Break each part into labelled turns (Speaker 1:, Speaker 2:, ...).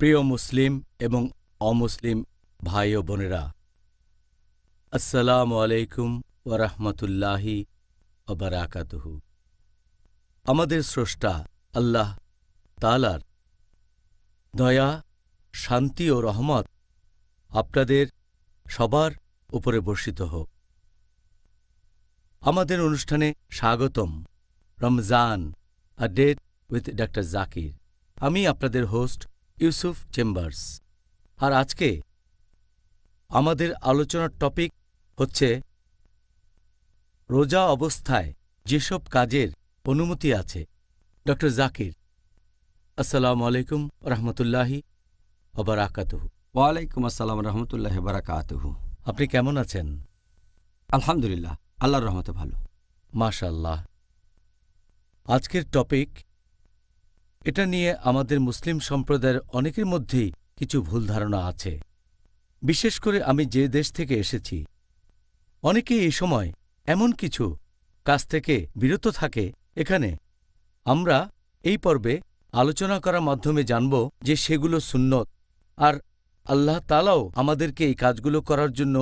Speaker 1: প্রিয় মুসলিম এবং অমুসলিম ভাই ও বোনেরা, আসসালামু আলাইকুম ওয়া রাহমাতুল্লাহি ওয়া বারাকাতুহু। আমাদের স্রষ্টা আল্লাহ তাআলার দয়া, শান্তি ও রহমত আপনাদের সবার উপরে বর্ষিত হোক। আমাদের অনুষ্ঠানে স্বাগতম। Ramzan, a date with doctor Zakir. আমি আপনাদের হোস্ট ইউসুফ চেম্বার্স। আর আজকে আমাদের আলোচনার টপিক হচ্ছে রোজা অবস্থায় যেসব কাজের অনুমতি আছে। ডক্টর জাকির, আসসালামু আলাইকুম রহমতুল্লাহি ওয়া বারাকাতুহু।
Speaker 2: ওয়ালাইকুম আসসালাম রহমতুল্লাহ বারাকাতুহু।
Speaker 1: আপনি কেমন আছেন?
Speaker 2: আলহামদুলিল্লাহ, আল্লাহর রহমতে ভালো।
Speaker 1: মাশাআল্লাহ। আজকের টপিক, এটা নিয়ে আমাদের মুসলিম সম্প্রদায়ের অনেকের মধ্যেই কিছু ভুল ধারণা আছে। বিশেষ করে আমি যে দেশ থেকে এসেছি, অনেকেই এই সময় এমন কিছু কাজ থেকে বিরত থাকে। এখানে আমরা এই পর্বে আলোচনা করার মাধ্যমে জানব যে সেগুলো সুন্নত, আর আল্লাহ তাআলাও আমাদেরকে এই কাজগুলো করার জন্য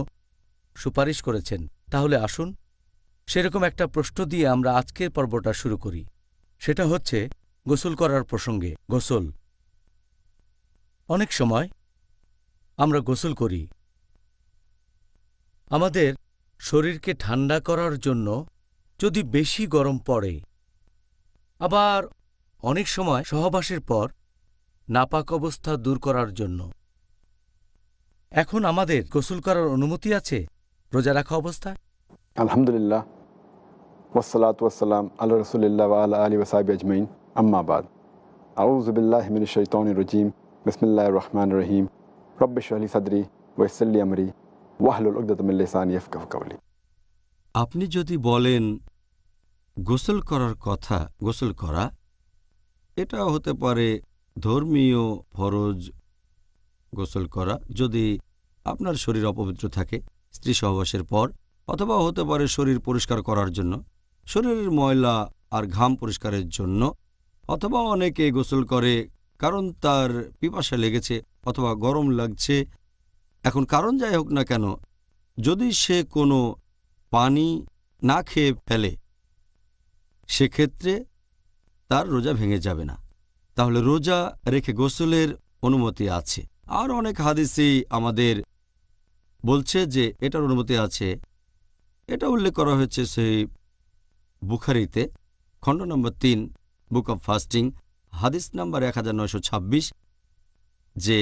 Speaker 1: সুপারিশ করেছেন। তাহলে আসুন সেরকম একটা প্রশ্ন দিয়ে আমরা আজকের পর্বটা শুরু করি। সেটা হচ্ছে গোসল করার প্রসঙ্গে। গোসল, অনেক সময় আমরা গোসল করি আমাদের শরীরকে ঠান্ডা করার জন্য, যদি বেশি গরম পড়ে। আবার অনেক সময় সহবাসের পর নাপাক অবস্থা দূর করার জন্য। এখন আমাদের গোসল করার অনুমতি আছে রোজা রাখা অবস্থায়?
Speaker 3: আলহামদুলিল্লাহ, ওয়াসসালাতু ওয়াসসালাম আলা রাসূলিল্লাহ ওয়া আলা আলিহি ওয়া সাহবিহি আজমাইন, আম্মা বাদ। আউযু বিল্লাহি মিনাশ শাইতানির রাজীম। বিসমিল্লাহির রহমানির রহিম। রব্বি ইশরাহ লি সাদরি ওয়া ইয়াসসির লি আমরি ওয়াহলুল উকদাতাম মিন লিসানি ইয়াফকাহু কাওলি।
Speaker 2: আপনি যদি বলেন গোসল করার কথা, গোসল করা এটা হতে পারে ধর্মীয় ফরজ। গোসল করা যদি আপনার শরীর অপবিত্র থাকে স্ত্রী সহবাসের পর, অথবা হতে পারে শরীর পরিষ্কার করার জন্য, শরীরের ময়লা আর ঘাম পরিষ্কারের জন্য, অথবা অনেকে গোসল করে কারণ তার পিপাসা লেগেছে অথবা গরম লাগছে। এখন কারণ যাই হোক না কেন, যদি সে কোনো পানি না খেয়ে ফেলে সেক্ষেত্রে তার রোজা ভেঙে যাবে না। তাহলে রোজা রেখে গোসলের অনুমতি আছে। আর অনেক হাদিসই আমাদের বলছে যে এটার অনুমতি আছে। এটা উল্লেখ করা হয়েছে সেই বুখারীতে, খণ্ড নম্বর 3, বুক অব ফাস্টিং, হাদিস নাম্বার 1926, যে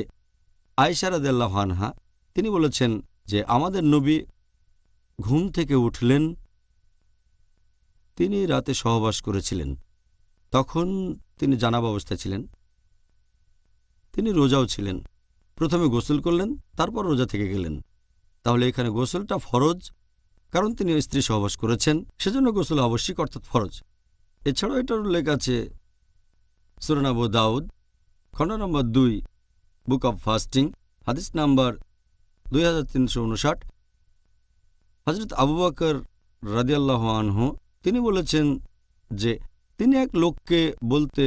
Speaker 2: আয়েশা রাদিয়াল্লাহু আনহা তিনি বলেছেন যে আমাদের নবী ঘুম থেকে উঠলেন, তিনি রাতে সহবাস করেছিলেন, তখন তিনি জানাবা অবস্থায় ছিলেন, তিনি রোজাও ছিলেন। প্রথমে গোসল করলেন, তারপর রোজা থেকে গেলেন। তাহলে এখানে গোসলটা ফরজ, কারণ তিনি স্ত্রী সহবাস করেছেন, সেজন্য গোসল আবশ্যিক অর্থাৎ ফরজ। এছাড়াও এটার উল্লেখ আছে সূরা আবু দাউদ, খণ্ড নম্বর 2, বুক অব ফাস্টিং, হাদিস নাম্বার 2359। হযরত আবু বকর রাদিয়াল্লাহু আনহু তিনি বলেছেন যে তিনি এক লোককে বলতে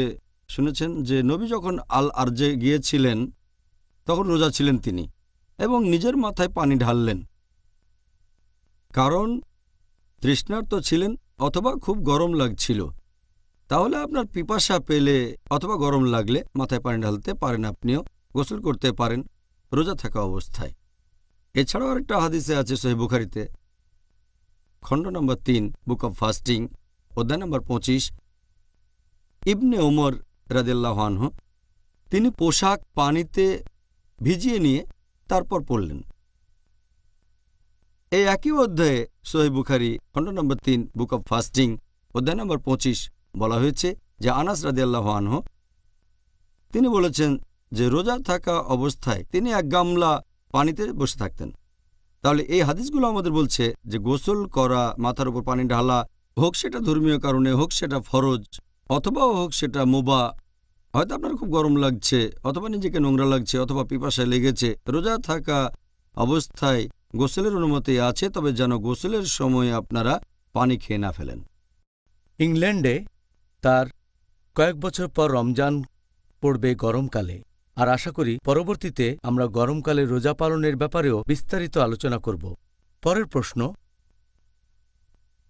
Speaker 2: শুনেছেন যে নবী যখন আল আরজে গিয়েছিলেন তখন রোজা ছিলেন তিনি, এবং নিজের মাথায় পানি ঢাললেন, কারণ তৃষ্ণার্ত ছিলেন অথবা খুব গরম লাগছিল। তাহলে আপনার পিপাসা পেলে অথবা গরম লাগলে মাথায় পানি ঢালতে পারেন, আপনিও গোসল করতে পারেন রোজা থাকা অবস্থায়। এছাড়াও আরেকটা হাদিসে আছে সহিহ বুখারীতে, খণ্ড নম্বর 3, বুক অব ফাস্টিং, অধ্যায় নম্বর 25, ইবনে ওমর রাদিয়াল্লাহু আনহু তিনি পোশাক পানিতে ভিজিয়ে নিয়ে তারপর পড়লেন। এই একই অধ্যায়ে সহিহ বুখারী, খণ্ড নম্বর 3, বুক অব ফাস্টিং, অধ্যায় নম্বর 25 বলা হয়েছে যে আনাস রাদিয়াল্লাহু আনহু তিনি বলেছেন যে রোজা থাকা অবস্থায় তিনি এক গামলা পানিতে বসে থাকতেন। তাহলে এই হাদিসগুলো আমাদের বলছে যে গোসল করা, মাথার উপর পানি ঢালা, হোক সেটা ধর্মীয় কারণে, হোক সেটা ফরজ, অথবা হোক সেটা মুবাহ। হয়তো আপনার খুব গরম লাগছে, অথবা নিজেকে নোংরা লাগছে, অথবা পিপাসা লেগেছে, রোজা থাকা অবস্থায় গোসলের অনুমতি আছে, তবে যেন গোসলের সময় আপনারা পানি খেয়ে না ফেলেন।
Speaker 1: ইংল্যান্ডে তার কয়েক বছর পর রমজান পড়বে গরমকালে। আর আশা করি পরবর্তীতে আমরা গরমকালে রোজা পালনের ব্যাপারেও বিস্তারিত আলোচনা করব। পরের প্রশ্ন,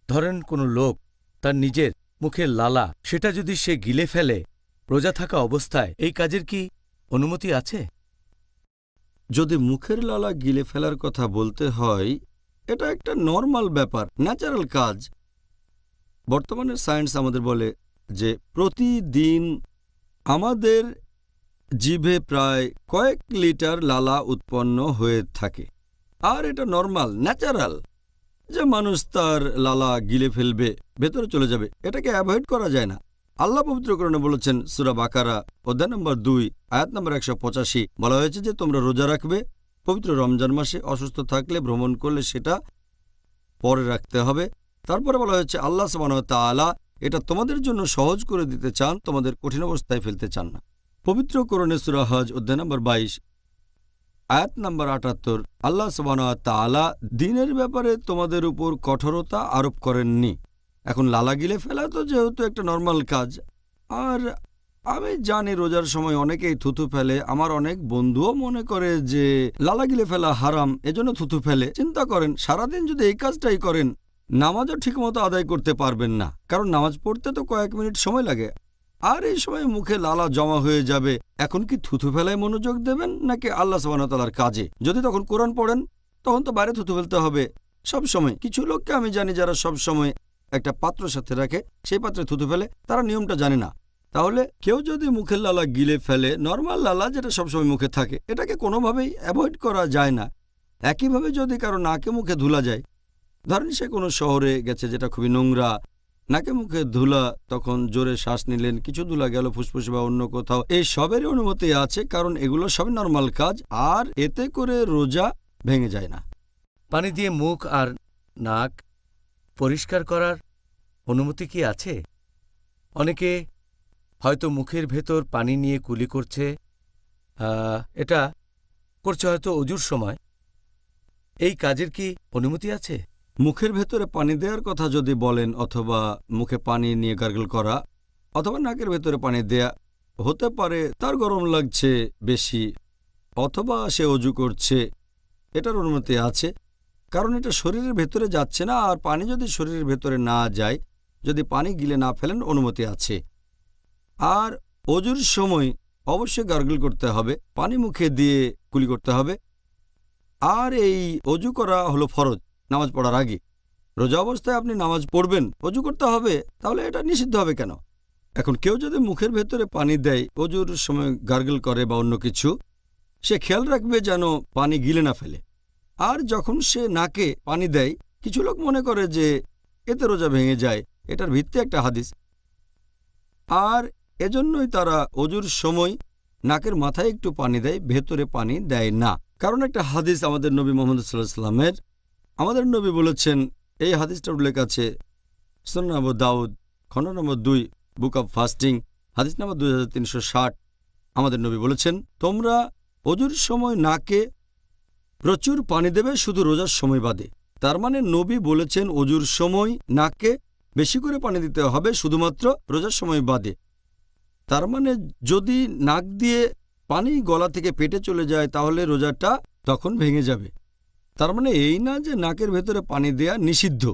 Speaker 1: ধরেন কোনো লোক তার নিজের মুখের লালা সেটা যদি সে গিলে ফেলে রোজা থাকা অবস্থায়, এই কাজের কি অনুমতি আছে?
Speaker 2: যদি মুখের লালা গিলে ফেলার কথা বলতে হয়, এটা একটা নর্মাল ব্যাপার, ন্যাচারাল কাজ। বর্তমানের সায়েন্স আমাদের বলে যে প্রতিদিন আমাদের জিভে প্রায় কয়েক লিটার লালা উৎপন্ন হয়ে থাকে, আর এটা নর্মাল, ন্যাচারাল যে মানুষ তার লালা গিলে ফেলবে, ভেতরে চলে যাবে, এটাকে অ্যাভয়েড করা যায় না। আল্লাহ পবিত্রকরণে বলেছেন, সূরা বাকারা অধ্যায় নম্বর 2 আয়াত নম্বর 185, বলা হয়েছে যে তোমরা রোজা রাখবে পবিত্র রমজান মাসে, অসুস্থ থাকলে, ভ্রমণ করলে সেটা পরে রাখতে হবে। তারপরে বলা হয়েছে আল্লাহ সুবহানাহু ওয়া তাআলা এটা তোমাদের জন্য সহজ করে দিতে চান, তোমাদের কঠিন অবস্থায় ফেলতে চান না। পবিত্র কোরআনে সূরা হজ অধ্যায় নম্বর 22 আয়াত নম্বর 78, আল্লাহ সুবহানাহু ওয়া তাআলা দ্বীনের ব্যাপারে তোমাদের উপর কঠোরতা আরোপ করেননি। এখন লালা গিলে ফেলা তো যেহেতু একটা নর্মাল কাজ, আর আমি জানি রোজার সময় অনেকেই থুথু ফেলে। আমার অনেক বন্ধুও মনে করে যে লালা গিলে ফেলা হারাম, এজন্য থুথু ফেলে। চিন্তা করেন, সারাদিন যদি এই কাজটাই করেন, নামাজও ঠিকমতো আদায় করতে পারবেন না, কারণ নামাজ পড়তে তো কয়েক মিনিট সময় লাগে, আর এই সময় মুখে লালা জমা হয়ে যাবে। এখন কি থুথু ফেলায় মনোযোগ দেবেন নাকি আল্লাহ সুবহানাহু ওয়া তাআলার কাজে? যদি তখন কোরআন পড়েন তখন তো বাইরে থুথু ফেলতে হবে সব সময়। কিছু লোককে আমি জানি যারা সব সময় একটা পাত্র সাথে রাখে, সেই পাত্রে থুথু ফেলে, তারা নিয়মটা জানে না। তাহলে কেউ যদি মুখের লালা গিলে ফেলে, নর্মাল লালা যেটা সবসময় মুখে থাকে, এটাকে কোনোভাবেই অ্যাভয়েড করা যায় না। একইভাবে যদি কারো নাকে মুখে ধুলা যায়, ধরেন সে কোনো শহরে গেছে যেটা খুবই নোংরা, নাকে মুখে ধুলা, তখন জোরে শ্বাস নিলেন, কিছু ধুলা গেল ফুসফুসে বা অন্য কোথাও, এই সবেরই অনুমতি আছে, কারণ এগুলো সবই নর্মাল কাজ, আর এতে করে রোজা ভেঙে যায় না।
Speaker 1: পানি দিয়ে মুখ আর নাক পরিষ্কার করার অনুমতি কি আছে? অনেকে হয়তো মুখের ভেতর পানি নিয়ে কুলি করছে, এটা করছে হয়তো অজুর সময়, এই কাজের কি অনুমতি আছে?
Speaker 2: মুখের ভেতরে পানি দেওয়ার কথা যদি বলেন, অথবা মুখে পানি নিয়ে গার্গল করা, অথবা নাকের ভেতরে পানি দেয়া, হতে পারে তার গরম লাগছে বেশি, অথবা সে অজু করছে, এটার অনুমতি আছে, কারণ এটা শরীরের ভেতরে যাচ্ছে না, আর পানি যদি শরীরের ভেতরে না যায়, যদি পানি গিলে না ফেলেন, অনুমতি আছে। আর অজুর সময় অবশ্যই গার্গল করতে হবে, পানি মুখে দিয়ে কুলি করতে হবে। আর এই অজু করা হলো ফরজ নামাজ পড়ার আগে। রোজা অবস্থায় আপনি নামাজ পড়বেন, অজু করতে হবে, তাহলে এটা নিষিদ্ধ হবে কেন? এখন কেউ যদি মুখের ভেতরে পানি দেয়, অজুর সময় গার্গল করে বা অন্য কিছু, সে খেয়াল রাখবে যেন পানি গিলে না ফেলে। আর যখন সে নাকে পানি দেয়, কিছু লোক মনে করে যে এতে রোজা ভেঙে যায়, এটার ভিত্তি একটা হাদিস, আর এজন্যই তারা অজুর সময় নাকের মাথায় একটু পানি দেয়, ভেতরে পানি দেয় না। কারণ একটা হাদিস আমাদের নবী মুহাম্মদ সাল্লাল্লাহু আলাইহি ওয়াসাল্লামের, আমাদের নবী বলেছেন, এই হাদিসটার উল্লেখ আছে সুনান আবু দাউদ খণ্ড নম্বর 2 বুক অব ফাস্টিং হাদিস নম্বর 2360। আমাদের নবী বলেছেন, তোমরা অজুর সময় নাকে প্রচুর পানি দেবে, শুধু রোজার সময় বাদে। তার মানে নবী বলেছেন অজুর সময় নাকে বেশি করে পানি দিতে হবে, শুধুমাত্র রোজার সময় বাদে। তার মানে যদি নাক দিয়ে পানি গলা থেকে পেটে চলে যায়, তাহলে রোজাটা তখন ভেঙে যাবে। তার মানে এই না যে নাকের ভেতরে পানি দেয়া নিষিদ্ধ।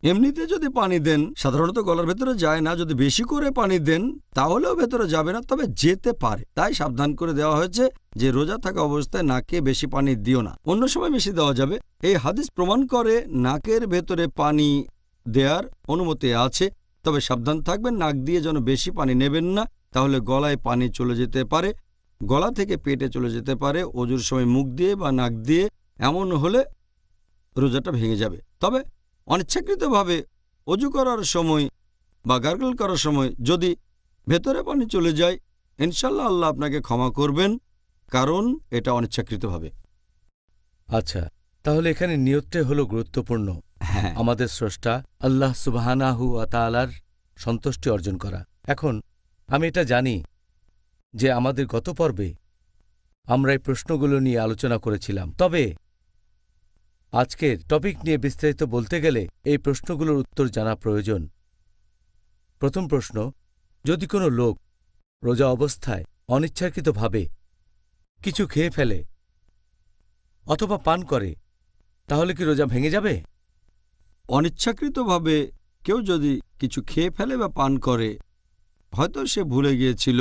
Speaker 2: এমনিতে যদি পানি দেন, সাধারণত গলার ভেতরে যায় না, যদি বেশি করে পানি দেন তাহলেও ভেতরে যাবে না, তবে যেতে পারে। তাই সাবধান করে দেওয়া হয়েছে যে রোজা থাকা অবস্থায় নাকে বেশি পানি দিও না, অন্য সময় বেশি দেওয়া যাবে। এই হাদিস প্রমাণ করে নাকের ভেতরে পানি দেওয়ার অনুমতি আছে, তবে সাবধান থাকবেন, নাক দিয়ে যেন বেশি পানি নেবেন না, তাহলে গলায় পানি চলে যেতে পারে, গলা থেকে পেটে চলে যেতে পারে, অজুর সময় মুখ দিয়ে বা নাক দিয়ে, এমন হলে রোজাটা ভেঙে যাবে। তবে অনিচ্ছাকৃতভাবে অজু করার সময় বা গার্গল করার সময় যদি ভেতরে পানি চলে যায়, ইনশাল্লাহ আল্লাহ আপনাকে ক্ষমা করবেন, কারণ এটা অনিচ্ছাকৃতভাবে।
Speaker 1: আচ্ছা, তাহলে এখানে নিয়তটাই হলো গুরুত্বপূর্ণ।
Speaker 2: হ্যাঁ,
Speaker 1: আমাদের স্রষ্টা আল্লাহ সুবহানাহু ওয়া তাআলার সন্তুষ্টি অর্জন করা। এখন আমি এটা জানি যে আমাদের গত পর্বে আমরা এই প্রশ্নগুলো নিয়ে আলোচনা করেছিলাম, তবে আজকের টপিক নিয়ে বিস্তারিত বলতে গেলে এই প্রশ্নগুলোর উত্তর জানা প্রয়োজন। প্রথম প্রশ্ন, যদি কোনো লোক রোজা অবস্থায় অনিচ্ছাকৃতভাবে কিছু খেয়ে ফেলে অথবা পান করে, তাহলে কি রোজা ভেঙে যাবে?
Speaker 2: অনিচ্ছাকৃতভাবে কেউ যদি কিছু খেয়ে ফেলে বা পান করে, হয়তো সে ভুলে গিয়েছিল,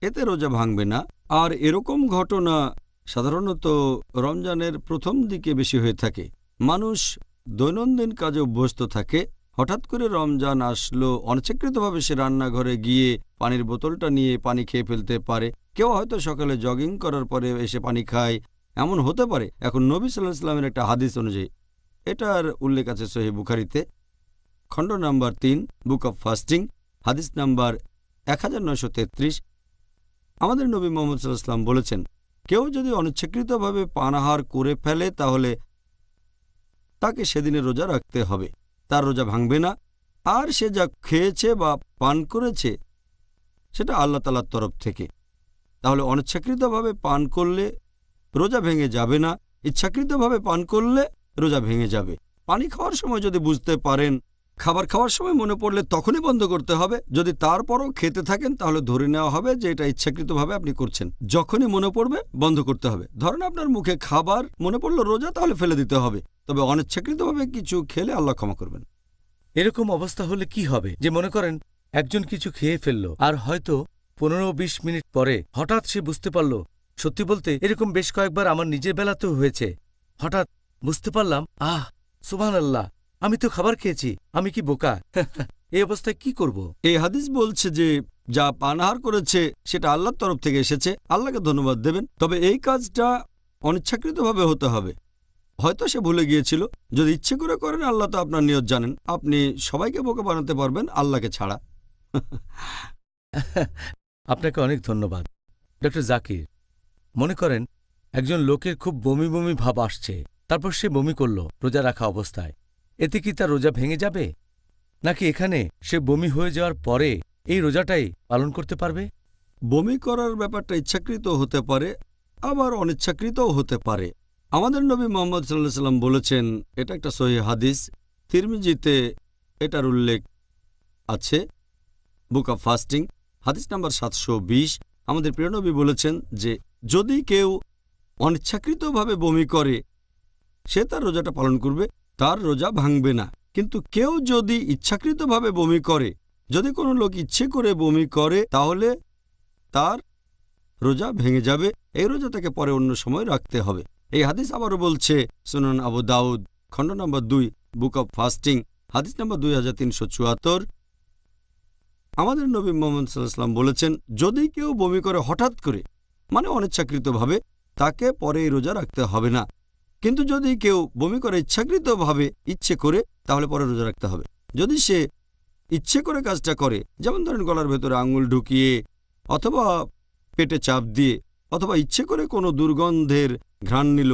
Speaker 2: এতে রোজা ভাঙবে না। আর এরকম ঘটনা সাধারণত রমজানের প্রথম দিকে বেশি হয়ে থাকে। মানুষ দৈনন্দিন কাজে অভ্যস্ত থাকে, হঠাৎ করে রমজান আসলো, অনিচ্ছাকৃতভাবে সে রান্নাঘরে গিয়ে পানির বোতলটা নিয়ে পানি খেয়ে ফেলতে পারে। কেউ হয়তো সকালে জগিং করার পরে এসে পানি খায়, এমন হতে পারে। এখন নবী সাল্লাল্লাহু আলাইহি ওয়াসাল্লামের একটা হাদিস অনুযায়ী, এটার উল্লেখ আছে সহিহ বুখারীতে, খণ্ড নাম্বার 3, বুক অব ফাস্টিং, হাদিস নাম্বার 1933। আমাদের নবী মুহাম্মদ সাল্লাল্লাহু আলাইহি ওয়াসাল্লাম বলেছেন, কেউ যদি অনিচ্ছাকৃতভাবে পানাহার করে ফেলে তাহলে তাকে সেদিনে রোজা রাখতে হবে, তার রোজা ভাঙবে না। আর সে যা খেয়েছে বা পান করেছে সেটা আল্লাহ তাআলার তরফ থেকে। তাহলে অনিচ্ছাকৃতভাবে পান করলে রোজা ভেঙে যাবে না, ইচ্ছাকৃতভাবে পান করলে রোজা ভেঙে যাবে। পানি খাওয়ার সময় যদি বুঝতে পারেন, খাবার খাওয়ার সময় মনে পড়লে তখনই বন্ধ করতে হবে। যদি তারপরও খেতে থাকেন তাহলে ধরে নেওয়া হবে যে এটা ইচ্ছাকৃতভাবে আপনি করছেন। যখনই মনে পড়বে বন্ধ করতে হবে। ধরেন আপনার মুখে খাবার মনে পড়লো রোজা, তাহলে ফেলে দিতে হবে। তবে অনিচ্ছাকৃতভাবে কিছু খেলে আল্লাহ ক্ষমা করবেন।
Speaker 1: এরকম অবস্থা হলে কি হবে? যে মনে করেন একজন কিছু খেয়ে ফেলল, আর হয়তো 15-20 মিনিট পরে হঠাৎ সে বুঝতে পারল। সত্যি বলতে এরকম বেশ কয়েকবার আমার নিজের বেলাতেও হয়েছে। হঠাৎ বুঝতে পারলাম, সুবহানাল্লাহ, আমি তো খাবার খেয়েছি, আমি কি বোকা? এই অবস্থায় কি করব?
Speaker 2: এই হাদিস বলছে যে যা পানাহার করেছে সেটা আল্লাহর তরফ থেকে এসেছে, আল্লাহকে ধন্যবাদ দেবেন। তবে এই কাজটা অনিচ্ছাকৃতভাবে হতে হবে। হয়তো সে ভুলে গিয়েছিল। যদি ইচ্ছে করে করেন, আল্লাহ তো আপনার নিয়ত জানেন। আপনি সবাইকে বোকা বানাতে পারবেন, আল্লাহকে ছাড়া।
Speaker 1: আপনাকে অনেক ধন্যবাদ। ডক্টর জাকির, মনে করেন একজন লোকের খুব বমি বমি ভাব আসছে, তারপর সে বমি করল রোজা রাখা অবস্থায়। এতে কি তার রোজা ভেঙে যাবে, নাকি এখানে সে বমি হয়ে যাওয়ার পরে এই রোজাটাই পালন করতে পারবে?
Speaker 2: বমি করার ব্যাপারটা ইচ্ছাকৃত হতে পারে, আবার অনিচ্ছাকৃতও হতে পারে। আমাদের নবী মুহাম্মদ সাল্লাল্লাহু আলাইহি ওয়াসাল্লাম বলেছেন, এটা একটা সহিহ হাদিস, তিরমিজিতে এটার উল্লেখ আছে, বুক অব ফাস্টিং, হাদিস নাম্বার 720। আমাদের প্রিয় নবী বলেছেন যে যদি কেউ অনিচ্ছাকৃতভাবে বমি করে সে তার রোজাটা পালন করবে, তার রোজা ভাঙবে না। কিন্তু কেউ যদি ইচ্ছাকৃতভাবে বমি করে, যদি কোনো লোক ইচ্ছে করে বমি করে, তাহলে তার রোজা ভেঙে যাবে। এই রোজা তাকে পরে অন্য সময় রাখতে হবে। এই হাদিস আবারও বলছে সুনান আবু দাউদ, খণ্ড নম্বর 2, বুক অব ফাস্টিং, হাদিস নম্বর 2374। আমাদের নবী মুহাম্মদ সাল্লাল্লাহু আলাইহি ওয়াসাল্লাম বলেছেন, যদি কেউ বমি করে হঠাৎ করে, মানে অনিচ্ছাকৃতভাবে, তাকে পরে এই রোজা রাখতে হবে না। কিন্তু যদি কেউ বমি করে ইচ্ছাকৃতভাবে, ইচ্ছে করে, তাহলে পরে রোজা রাখতে হবে। যদি সে ইচ্ছে করে কাজটা করে, যেমন ধরেন গলার ভেতরে আঙুল ঢুকিয়ে, অথবা পেটে চাপ দিয়ে, অথবা ইচ্ছে করে কোনো দুর্গন্ধের ঘ্রাণ নিল,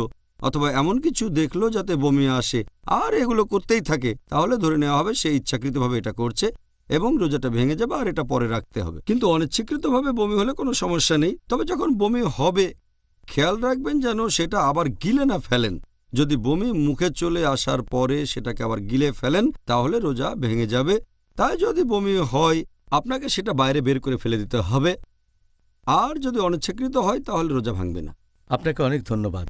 Speaker 2: অথবা এমন কিছু দেখলো যাতে বমি আসে, আর এগুলো করতেই থাকে, তাহলে ধরে নেওয়া হবে সে ইচ্ছাকৃতভাবে এটা করছে এবং রোজাটা ভেঙে যাবে, আর এটা পরে রাখতে হবে। কিন্তু অনিচ্ছাকৃতভাবে বমি হলে কোনো সমস্যা নেই। তবে যখন বমি হবে খেয়াল রাখবেন যেন সেটা আবার গিলে না ফেলেন। যদি বমি মুখে চলে আসার পরে সেটাকে আবার গিলে ফেলেন তাহলে রোজা ভেঙে যাবে। তাই যদি বমি হয় আপনাকে সেটা বাইরে বের করে ফেলে দিতে হবে, আর যদি অনিচ্ছাকৃত হয় তাহলে রোজা ভাঙবে না।
Speaker 1: আপনাকে অনেক ধন্যবাদ,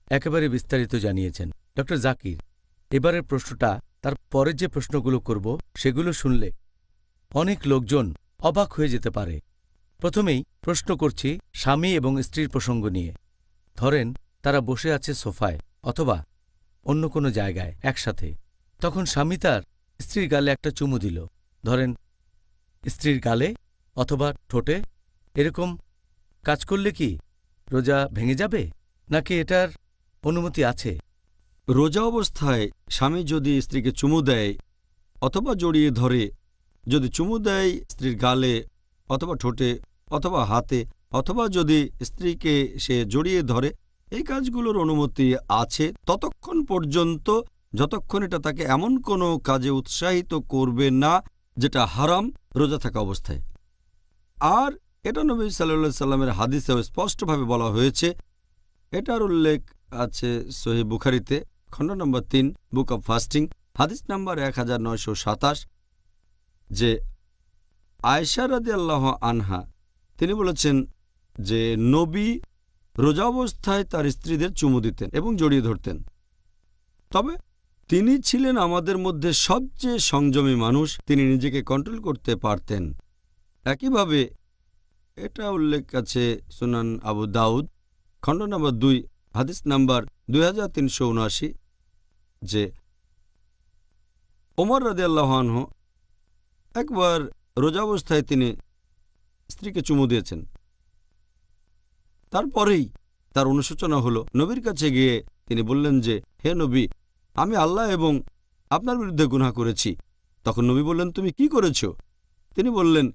Speaker 1: একেবারে বিস্তারিত জানিয়েছেন। ডক্টর জাকির, এবারের প্রশ্নটা তার পরের যে প্রশ্নগুলো করব সেগুলো শুনলে অনেক লোকজন অবাক হয়ে যেতে পারে। প্রথমেই প্রশ্ন করছি স্বামী এবং স্ত্রীর প্রসঙ্গ নিয়ে। ধরেন তারা বসে আছে সোফায় অথবা অন্য কোনো জায়গায় একসাথে, তখন স্বামী তার স্ত্রীর গালে একটা চুমু দিল, ধরেন স্ত্রীর গালে অথবা ঠোঁটে। এরকম কাজ করলে কি রোজা ভেঙে যাবে, নাকি এটার অনুমতি আছে?
Speaker 2: রোজা অবস্থায় স্বামী যদি স্ত্রীকে চুমু দেয় অথবা জড়িয়ে ধরে, যদি চুমু দেয় স্ত্রীর গালে অথবা ঠোঁটে অথবা হাতে, অথবা যদি স্ত্রীকে সে জড়িয়ে ধরে, এই কাজগুলোর অনুমতি আছে ততক্ষণ পর্যন্ত যতক্ষণ এটা তাকে এমন কোনো কাজে উৎসাহিত করবে না যেটা হারাম রোজা থাকা অবস্থায়। আর এটা নবী সাল্লাল্লাহু আলাইহি সাল্লামের হাদিসেও স্পষ্টভাবে বলা হয়েছে। এটার উল্লেখ আছে সহিহ বুখারীতে, খণ্ড নম্বর 3, বুক অব ফাস্টিং, হাদিস নাম্বার 1927, যে আয়েশা রাদিয়াল্লাহু আনহা তিনি বলেছেন যে নবী রোজা অবস্থায় তার স্ত্রীদের চুমু দিতেন এবং জড়িয়ে ধরতেন। তবে তিনি ছিলেন আমাদের মধ্যে সবচেয়ে সংযমী মানুষ, তিনি নিজেকে কন্ট্রোল করতে পারতেন। একইভাবে এটা উল্লেখ আছে সুনান আবু দাউদ খণ্ড নম্বর 2 হাদিস নাম্বার 2379 যে ওমর রাদিয়াল্লাহু আনহু একবার রোজা অবস্থায় তিনি স্ত্রীকে চুমু দিয়েছেন। তারপরেই তার অনুশোচনা হলো, নবীর কাছে গিয়ে তিনি বললেন যে, হে নবী, আমি আল্লাহ এবং আপনার বিরুদ্ধে গুনাহ করেছি। তখন নবী বললেন, তুমি কি করেছ? তিনি বললেন,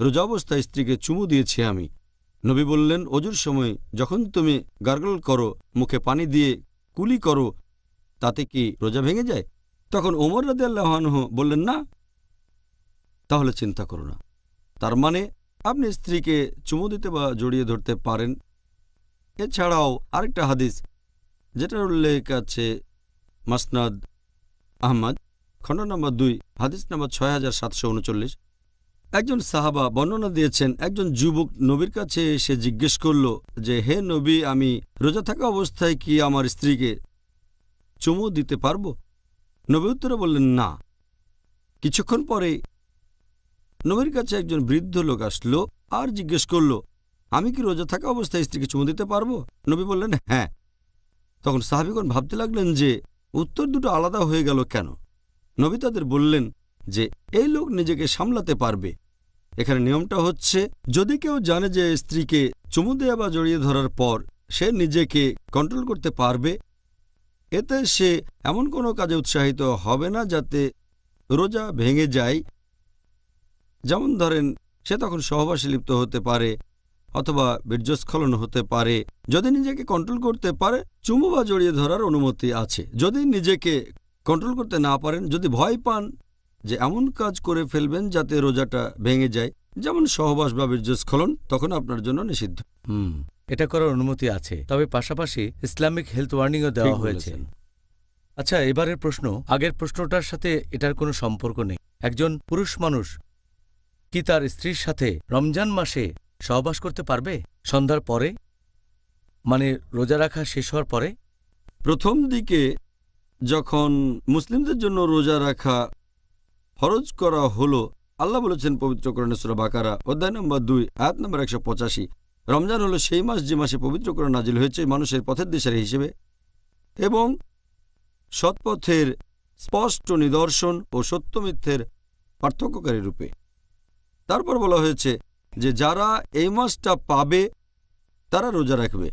Speaker 2: রোজা অবস্থায় স্ত্রীকে চুমু দিয়েছি আমি। নবী বললেন, অজুর সময় যখন তুমি গার্গল করো, মুখে পানি দিয়ে কুলি করো, তাতে কি রোজা ভেঙে যায়? তখন ওমর রাদিয়াল্লাহু আনহু বললেন, না। তাহলে চিন্তা করো না। তার মানে আপনি স্ত্রীকে চুমু দিতে বা জড়িয়ে ধরতে পারেন। এছাড়াও আরেকটা হাদিস যেটার উল্লেখ আছে মাসনাদ আহমদ খণ্ড নম্বর 2 হাদিস নম্বর 6739, একজন সাহাবা বর্ণনা দিয়েছেন, একজন যুবক নবীর কাছে এসে জিজ্ঞেস করল যে, হে নবী, আমি রোজা থাকা অবস্থায় কি আমার স্ত্রীকে চুমু দিতে পারব? নবী উত্তরে বললেন, না। কিছুক্ষণ পরে নবীর কাছে একজন বৃদ্ধ লোক আসলো আর জিজ্ঞেস করল, আমি কি রোজা থাকা অবস্থায় স্ত্রীকে চুমু দিতে পারবো? নবী বললেন, হ্যাঁ। তখন সাহাবীগণ ভাবতে লাগলেন যে উত্তর দুটো আলাদা হয়ে গেল কেন। নবী তাদের বললেন যে এই লোক নিজেকে সামলাতে পারবে। এখানে নিয়মটা হচ্ছে, যদি কেউ জানে যে স্ত্রীকে চুমু দেয়া বা জড়িয়ে ধরার পর সে নিজেকে কন্ট্রোল করতে পারবে, এতে সে এমন কোনো কাজে উৎসাহিত হবে না যাতে রোজা ভেঙে যায়। যেমন ধরেন, সে তখন সহবাসে লিপ্ত হতে পারে অথবা বীর্যস্খলন হতে পারে। যদি নিজেকে কন্ট্রোল করতে পারে, চুমু বা জড়িয়ে ধরার অনুমতি আছে। যদি নিজেকে কন্ট্রোল করতে না পারেন, যদি ভয় পান যে এমন কাজ করে ফেলবেন যাতে রোজাটা ভেঙে যায়, যেমন সহবাস বা বীর্যস্খলন, তখন আপনার জন্য নিষিদ্ধ।
Speaker 1: এটা করার অনুমতি আছে, তবে পাশাপাশি ইসলামিক হেলথ ওয়ার্নিংও দেওয়া হয়েছে। আচ্ছা, এবারের প্রশ্ন আগের প্রশ্নটার সাথে এটার কোনো সম্পর্ক নেই। একজন পুরুষ মানুষ কি তার স্ত্রীর সাথে রমজান মাসে সহবাস করতে পারবে সন্ধ্যার পরে, মানে রোজা রাখা শেষ হওয়ার পরে?
Speaker 2: প্রথম দিকে যখন মুসলিমদের জন্য রোজা রাখা ফরজ করা হলো, আল্লাহ বলেছেন পবিত্র কোরআনে সূরা বাকারা অধ্যায় নম্বর 2 আয়াত নম্বর 185, রমজান হলো সেই মাস যে মাসে পবিত্র কোরআন নাজিল হয়েছে মানুষের পথের দিশারি হিসেবে এবং সৎপথের স্পষ্ট নিদর্শন ও সত্য মিথ্যের পার্থক্যকারী রূপে। তারপর বলা হয়েছে যে যারা এই মাসটা পাবে তারা রোজা রাখবে।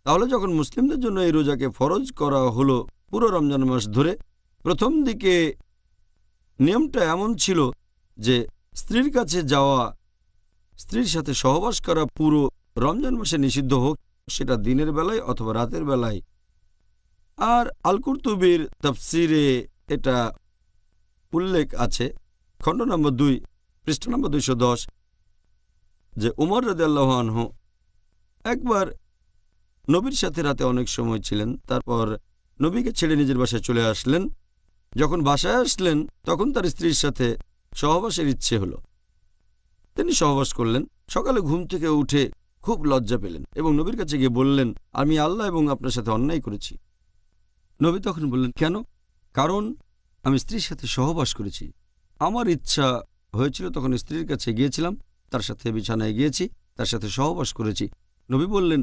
Speaker 2: তাহলে যখন মুসলিমদের জন্য এই রোজাকে ফরজ করা হলো পুরো রমজান মাস ধরে, প্রথম দিকে নিয়মটা এমন ছিল যে স্ত্রীর কাছে যাওয়া, স্ত্রীর সাথে সহবাস করা পুরো রমজান মাসে নিষিদ্ধ হোক, সেটা দিনের বেলায় অথবা রাতের বেলায়। আর আল কুরতুবীর তাফসিরে এটা উল্লেখ আছে খণ্ড নম্বর 2 পৃষ্ঠা নম্বর 210 যে উমর রাদিয়াল্লাহু আনহু একবার নবীর সাথে রাতে অনেক সময় ছিলেন, তারপর নবীকে ছেড়ে নিজের বাসায় চলে আসলেন। যখন বাসায় আসলেন তখন তার স্ত্রীর সাথে সহবাসের ইচ্ছে হলো। তিনি সহবাস করলেন। সকালে ঘুম থেকে উঠে খুব লজ্জা পেলেন এবং নবীর কাছে গিয়ে বললেন, আমি আল্লাহ এবং আপনার সাথে অন্যায় করেছি। নবী তখন বললেন, কেন? কারণ আমি স্ত্রীর সাথে সহবাস করেছি। আমার ইচ্ছা হয়েছিল, তখন স্ত্রীর কাছে গিয়েছিলাম, তার সাথে বিছানায় গিয়েছি, তার সাথে সহবাস করেছি। নবী বললেন,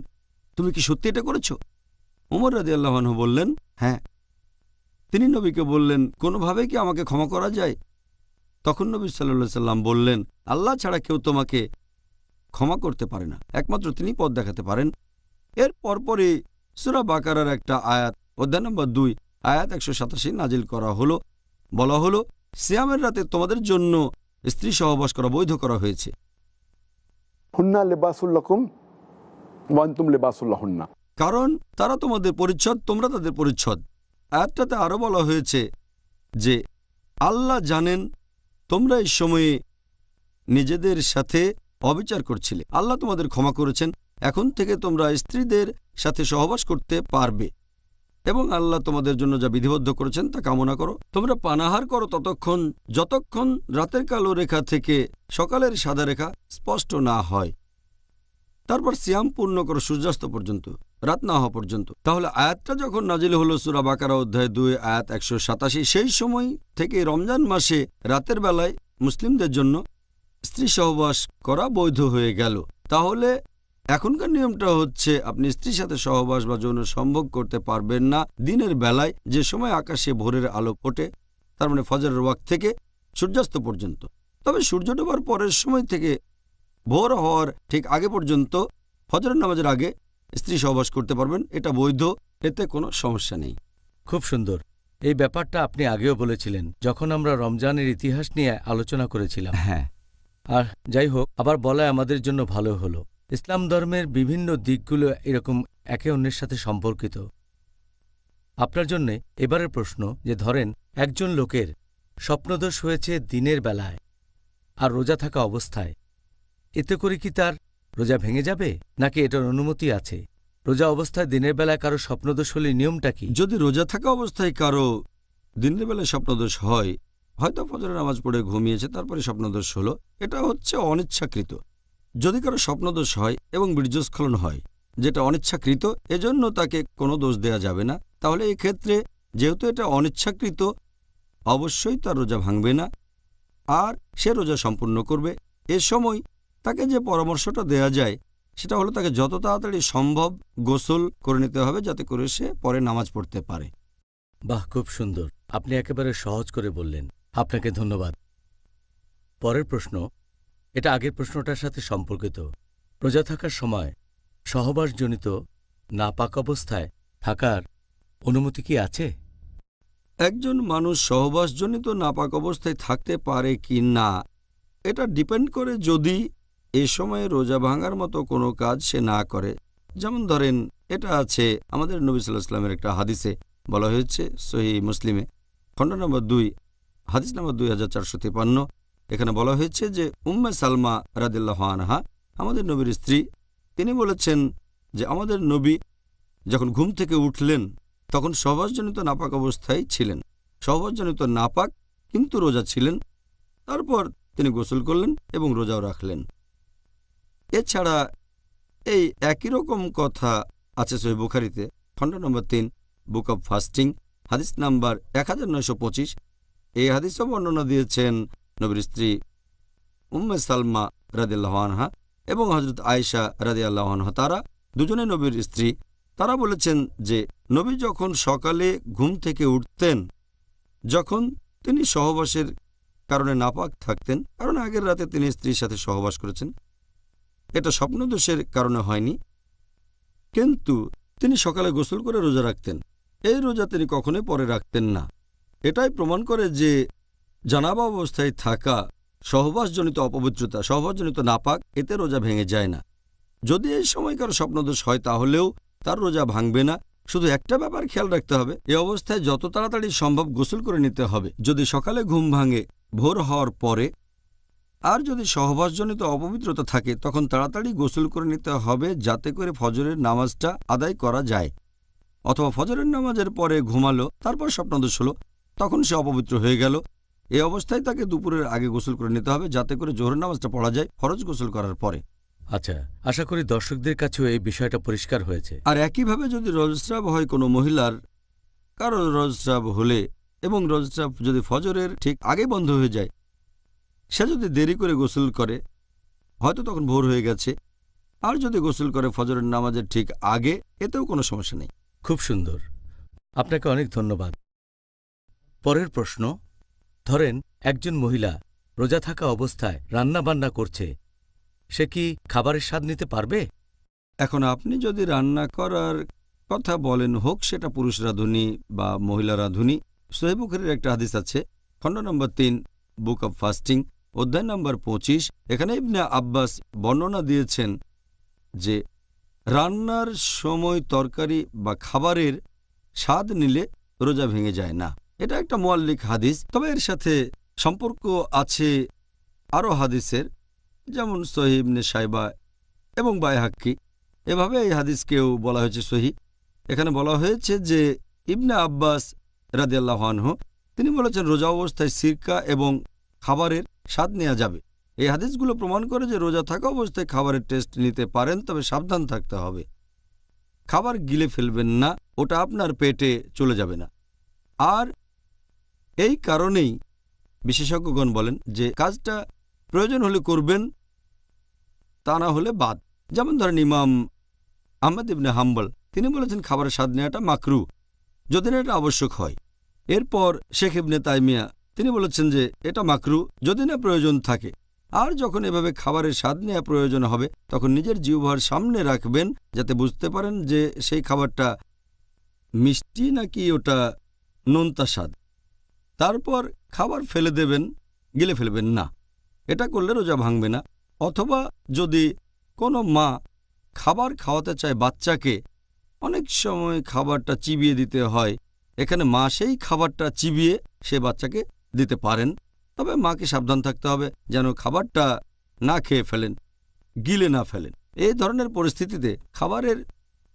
Speaker 2: তুমি কি সত্যি এটা করেছ? ওমর রাদিয়াল্লাহু আনহু বললেন, হ্যাঁ। তিনি নবীকে বললেন, কোনোভাবে কি আমাকে ক্ষমা করা যায়? তখন নবী সাল্লাল্লাহু আলাইহি সাল্লাম বললেন, আল্লাহ ছাড়া কেউ তোমাকে ক্ষমা করতে পারে না, একমাত্র তিনি পথ দেখাতে পারেন। এর পরপরই সূরা বাকারার একটা আয়াত অধ্যায় নম্বর 2 আয়াত 187 নাজিল করা হলো। বলা হলো, সিয়ামের রাতে তোমাদের জন্য স্ত্রী সহবাস করা বৈধ করা হয়েছে।
Speaker 3: হুন্না লিবাসুল লাকুম ওয়া আনতুম লিবাসুল লাহুন্না,
Speaker 2: কারণ তারা তোমাদের পরিচ্ছদ, তোমরা তাদের পরিচ্ছদ। আয়াতটাতে আরও বলা হয়েছে যে আল্লাহ জানেন তোমরা এই সময়ে নিজেদের সাথে অবিচার করছিলে, আল্লাহ তোমাদের ক্ষমা করেছেন, এখন থেকে তোমরা স্ত্রীদের সাথে সহবাস করতে পারবে এবং আল্লাহ তোমাদের জন্য যা বিধিবদ্ধ করেছেন তা কামনা করো। তোমরা পানাহার করো ততক্ষণ যতক্ষণ রাতের কালো রেখা থেকে সকালের সাদা রেখা স্পষ্ট না হয়। তারপর সিয়াম পূর্ণ করো সূর্যাস্ত পর্যন্ত, রাত না হওয়া পর্যন্ত। তাহলে আয়াতটা যখন নাজিল হলো সূরা বাকারা অধ্যায় ২ আয়াত ১৮৭, সেই সময় থেকে রমজান মাসে রাতের বেলায় মুসলিমদের জন্য স্ত্রী সহবাস করা বৈধ হয়ে গেল। তাহলে এখনকার নিয়মটা হচ্ছে আপনি স্ত্রীর সাথে সহবাস বা যৌন সম্ভোগ করতে পারবেন না দিনের বেলায়, যে সময় আকাশে ভোরের আলো ফোটে, তার মানে ফজরের ওয়াক্ত থেকে সূর্যাস্ত পর্যন্ত। তবে সূর্য ডোবার পরের সময় থেকে ভোর হওয়ার ঠিক আগে পর্যন্ত ফজরের নামাজের আগে স্ত্রী সহবাস করতে পারবেন, এটা বৈধ, এতে কোনো সমস্যা নেই।
Speaker 1: খুব সুন্দর। এই ব্যাপারটা আপনি আগেও বলেছিলেন যখন আমরা রমজানের ইতিহাস নিয়ে আলোচনা করেছিলাম।
Speaker 2: হ্যাঁ,
Speaker 1: আর যাই হোক, আবার বলা আমাদের জন্য ভালো হলো। ইসলাম ধর্মের বিভিন্ন দিকগুলো এরকম একে অন্যের সাথে সম্পর্কিত। আপনার জন্যে এবারের প্রশ্ন, যে ধরেন একজন লোকের স্বপ্নদোষ হয়েছে দিনের বেলায় আর রোজা থাকা অবস্থায়, এতে করে কি তার রোজা ভেঙে যাবে, নাকি এটার অনুমতি আছে? রোজা অবস্থায় দিনের বেলায় কারো স্বপ্নদোষ হলে নিয়মটা কি?
Speaker 2: যদি রোজা থাকা অবস্থায় কারো দিনের বেলায় স্বপ্নদোষ হয়, হয়তো ফজরের নামাজ পড়ে ঘুমিয়েছে, তারপরে স্বপ্নদোষ হলো, এটা হচ্ছে অনিচ্ছাকৃত। যদি কারো স্বপ্নদোষ হয় এবং বীর্যস্খলন হয়, যেটা অনিচ্ছাকৃত, এজন্য তাকে কোনো দোষ দেয়া যাবে না। তাহলে এই ক্ষেত্রে যেহেতু এটা অনিচ্ছাকৃত, অবশ্যই তার রোজা ভাঙবে না আর সে রোজা সম্পূর্ণ করবে। এ সময় তাকে যে পরামর্শটা দেয়া যায় সেটা হলো তাকে যত তাড়াতাড়ি সম্ভব গোসল করে নিতে হবে, যাতে করে সে পরে নামাজ পড়তে পারে।
Speaker 1: বাহ, খুব সুন্দর। আপনি একেবারে সহজ করে বললেন, আপনাকে ধন্যবাদ। পরের প্রশ্ন, এটা আগের প্রশ্নটার সাথে সম্পর্কিত। রোজা থাকার সময় সহবাসজনিত নাপাক অবস্থায় থাকার অনুমতি কি আছে?
Speaker 2: একজন মানুষ সহবাসজনিত নাপাক অবস্থায় থাকতে পারে কি না, এটা ডিপেন্ড করে যদি এ সময়ে রোজা ভাঙার মতো কোনো কাজ সে না করে। যেমন ধরেন, এটা আছে আমাদের নবী সাল্লাল্লাহু আলাইহি ওয়াসাল্লামের একটা হাদিসে বলা হয়েছে, সহিহ মুসলিমে খণ্ড নম্বর ২ হাদিস নম্বর 2453। এখানে বলা হয়েছে যে উম্মে সালমা রাদিয়াল্লাহু আনহা, আমাদের নবীর স্ত্রী, তিনি বলেছেন যে আমাদের নবী যখন ঘুম থেকে উঠলেন তখন সহবাসজনিত নাপাক অবস্থায় ছিলেন, সহবাসজনিত নাপাক কিন্তু রোজা ছিলেন। তারপর তিনি গোসল করলেন এবং রোজাও রাখলেন। এছাড়া এই একই রকম কথা আছে সহিহ বুখারীতে খণ্ড নম্বর ৩ বুক অব ফাস্টিং হাদিস নাম্বার 1925। এই হাদিসও বর্ণনা দিয়েছেন নবীর স্ত্রী উম্মে সালমা রাদিয়াল্লাহু আনহা এবং হযরত আয়েশা রাদিয়াল্লাহু আনহা। তারা দুজনে নবীর স্ত্রী। তারা বলেছেন যে নবী যখন সকালে ঘুম থেকে উঠতেন, যখন তিনি সহবাসের কারণে নাপাক থাকতেন, কারণ আগের রাতে তিনি স্ত্রীর সাথে সহবাস করেছেন, এটা স্বপ্নদোষের কারণে হয়নি, কিন্তু তিনি সকালে গোসল করে রোজা রাখতেন। এই রোজা তিনি কখনোই পরে রাখতেন না। এটাই প্রমাণ করে যে জানাবা অবস্থায় থাকা সহবাসজনিত অপবিত্রতা, সহবাসজনিত নাপাক, এতে রোজা ভেঙে যায় না। যদি এই সময়কার স্বপ্নদোষ হয় তাহলেও তার রোজা ভাঙবে না। শুধু একটা ব্যাপার খেয়াল রাখতে হবে, এই অবস্থায় যত তাড়াতাড়ি সম্ভব গোসল করে নিতে হবে। যদি সকালে ঘুম ভাঙে ভোর হওয়ার পরে, আর যদি সহবাসজনিত অপবিত্রতা থাকে, তখন তাড়াতাড়ি গোসল করে নিতে হবে, যাতে করে ফজরের নামাজটা আদায় করা যায়। অথবা ফজরের নামাজের পরে ঘুমালো, তারপর স্বপ্নদোষ হলো, তখন সে অপবিত্র হয়ে গেল। এই অবস্থায় তাকে দুপুরের আগে গোসল করে নিতে হবে, যাতে করে জোহরের নামাজটা পড়া যায় ফরজ গোসল করার পরে।
Speaker 1: আচ্ছা, আশা করি দর্শকদের কাছেও এই বিষয়টা পরিষ্কার হয়েছে।
Speaker 2: আর একইভাবে যদি রজস্রাব হয় কোনো মহিলার, কারো রজস্রাব হলে এবং রজস্রাব যদি ফজরের ঠিক আগে বন্ধ হয়ে যায়, সে যদি দেরি করে গোসল করে, হয়তো তখন ভোর হয়ে গেছে, আর যদি গোসল করে ফজরের নামাজের ঠিক আগে, এতেও কোনো সমস্যা নেই।
Speaker 1: খুব সুন্দর, আপনাকে অনেক ধন্যবাদ। পরের প্রশ্ন, ধরেন একজন মহিলা রোজা থাকা অবস্থায় রান্নাবান্না করছে, সে কি খাবারের স্বাদ নিতে পারবে?
Speaker 2: এখন আপনি যদি রান্না করার কথা বলেন, হোক সেটা পুরুষ রাঁধুনি বা মহিলা রাঁধুনি, সহিহ বুখারীর একটা হাদিস আছে খণ্ড নম্বর ৩ বুক অব ফাস্টিং অধ্যায় নম্বর ২৫। এখানে ইবনে আব্বাস বর্ণনা দিয়েছেন যে রান্নার সময় তরকারি বা খাবারের স্বাদ নিলে রোজা ভেঙে যায় না। এটা একটা মুআল্লিক হাদিস, তবে এর সাথে সম্পর্ক আছে আরও হাদিসের, যেমন সহিহ ইবনে শাইবা এবং বাইহাক্কি। এভাবে এই হাদিসকেও বলা হয়েছে সহিহ। এখানে বলা হয়েছে যে ইবনে আব্বাস রাদিয়াল্লাহু আনহু তিনি বলেছেন রোজা অবস্থায় সিরকা এবং খাবারের স্বাদ নেওয়া যাবে। এই হাদিসগুলো প্রমাণ করে যে রোজা থাকা অবস্থায় খাবারের টেস্ট নিতে পারেন, তবে সাবধান থাকতে হবে। খাবার গিলে ফেলবেন না, ওটা আপনার পেটে চলে যাবে না। আর এই কারণেই বিশেষজ্ঞগণ বলেন যে কাজটা প্রয়োজন হলে করবেন, তা না হলে বাদ। যেমন ধরেন ইমাম আহমদ ইবনে হাম্বল, তিনি বলেছেন খাবারের স্বাদ নেওয়াটা মাকরু যদি না এটা আবশ্যক হয়। এরপর শেখ ইবনে তাইমিয়া, তিনি বলেছেন যে এটা মাকরু যদি না প্রয়োজন থাকে। আর যখন এভাবে খাবারের স্বাদ নেওয়া প্রয়োজন হবে তখন নিজের জিহ্বার সামনে রাখবেন যাতে বুঝতে পারেন যে সেই খাবারটা মিষ্টি নাকি ওটা নোনতা স্বাদ। তারপর খাবার ফেলে দেবেন, গিলে ফেলবেন না। এটা করলে রোজা ভাঙবে না। অথবা যদি কোনো মা খাবার খাওয়াতে চায় বাচ্চাকে, অনেক সময় খাবারটা চিবিয়ে দিতে হয়, এখানে মা সেই খাবারটা চিবিয়ে সে বাচ্চাকে দিতে পারেন। তবে মাকে সাবধান থাকতে হবে যেন খাবারটা না খেয়ে ফেলেন, গিলে না ফেলেন। এই ধরনের পরিস্থিতিতে খাবারের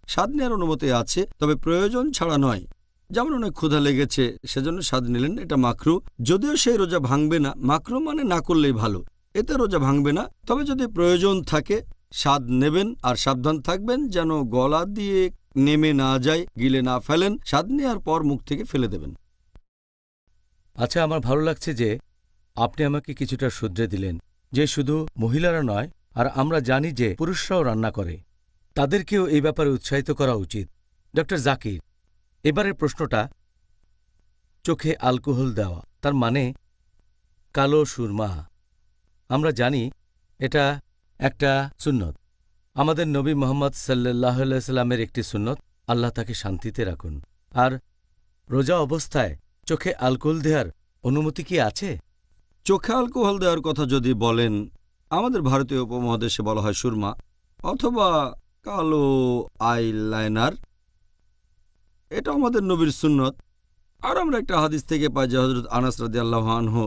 Speaker 2: স্বাদ নেওয়ার অনুমতি আছে, তবে প্রয়োজন ছাড়া নয়। যেমন অনেক ক্ষুধা লেগেছে সেজন্য স্বাদ নিলেন, এটা মাকরু, যদিও সেই রোজা ভাঙবে না। মাকরু মানে না করলেই ভালো, এতে রোজা ভাঙবে না। তবে যদি প্রয়োজন থাকে স্বাদ নেবেন আর সাবধান থাকবেন যেন গলা দিয়ে নেমে না যায়, গিলে না ফেলেন। স্বাদ নেওয়ার পর মুখ থেকে ফেলে দেবেন।
Speaker 1: আচ্ছা, আমার ভালো লাগছে যে আপনি আমাকে কিছুটা শুধরে দিলেন যে শুধু মহিলারা নয়, আর আমরা জানি যে পুরুষরাও রান্না করে, তাদেরকেও এই ব্যাপারে উৎসাহিত করা উচিত। ডক্টর জাকির, এবারের প্রশ্নটা, চোখে অ্যালকোহল দেওয়া, তার মানে কালো সুরমা, আমরা জানি এটা একটা সুন্নত, আমাদের নবী মোহাম্মদ সাল্লাল্লাহু আলাইহি সাল্লামের একটি সুন্নত, আল্লাহ তাকে শান্তিতে রাখুন। আর রোজা অবস্থায় চোখে অ্যালকোহল দেওয়ার অনুমতি কি আছে?
Speaker 2: চোখে অ্যালকোহল দেওয়ার কথা যদি বলেন, আমাদের ভারতীয় উপমহাদেশে বলা হয় সুরমা অথবা কালো আইলাইনার, এটা আমাদের নবীর সুন্নত। আর আমরা একটা হাদিস থেকে পাই যে হযরত আনাস রাদিয়াল্লাহু আনহু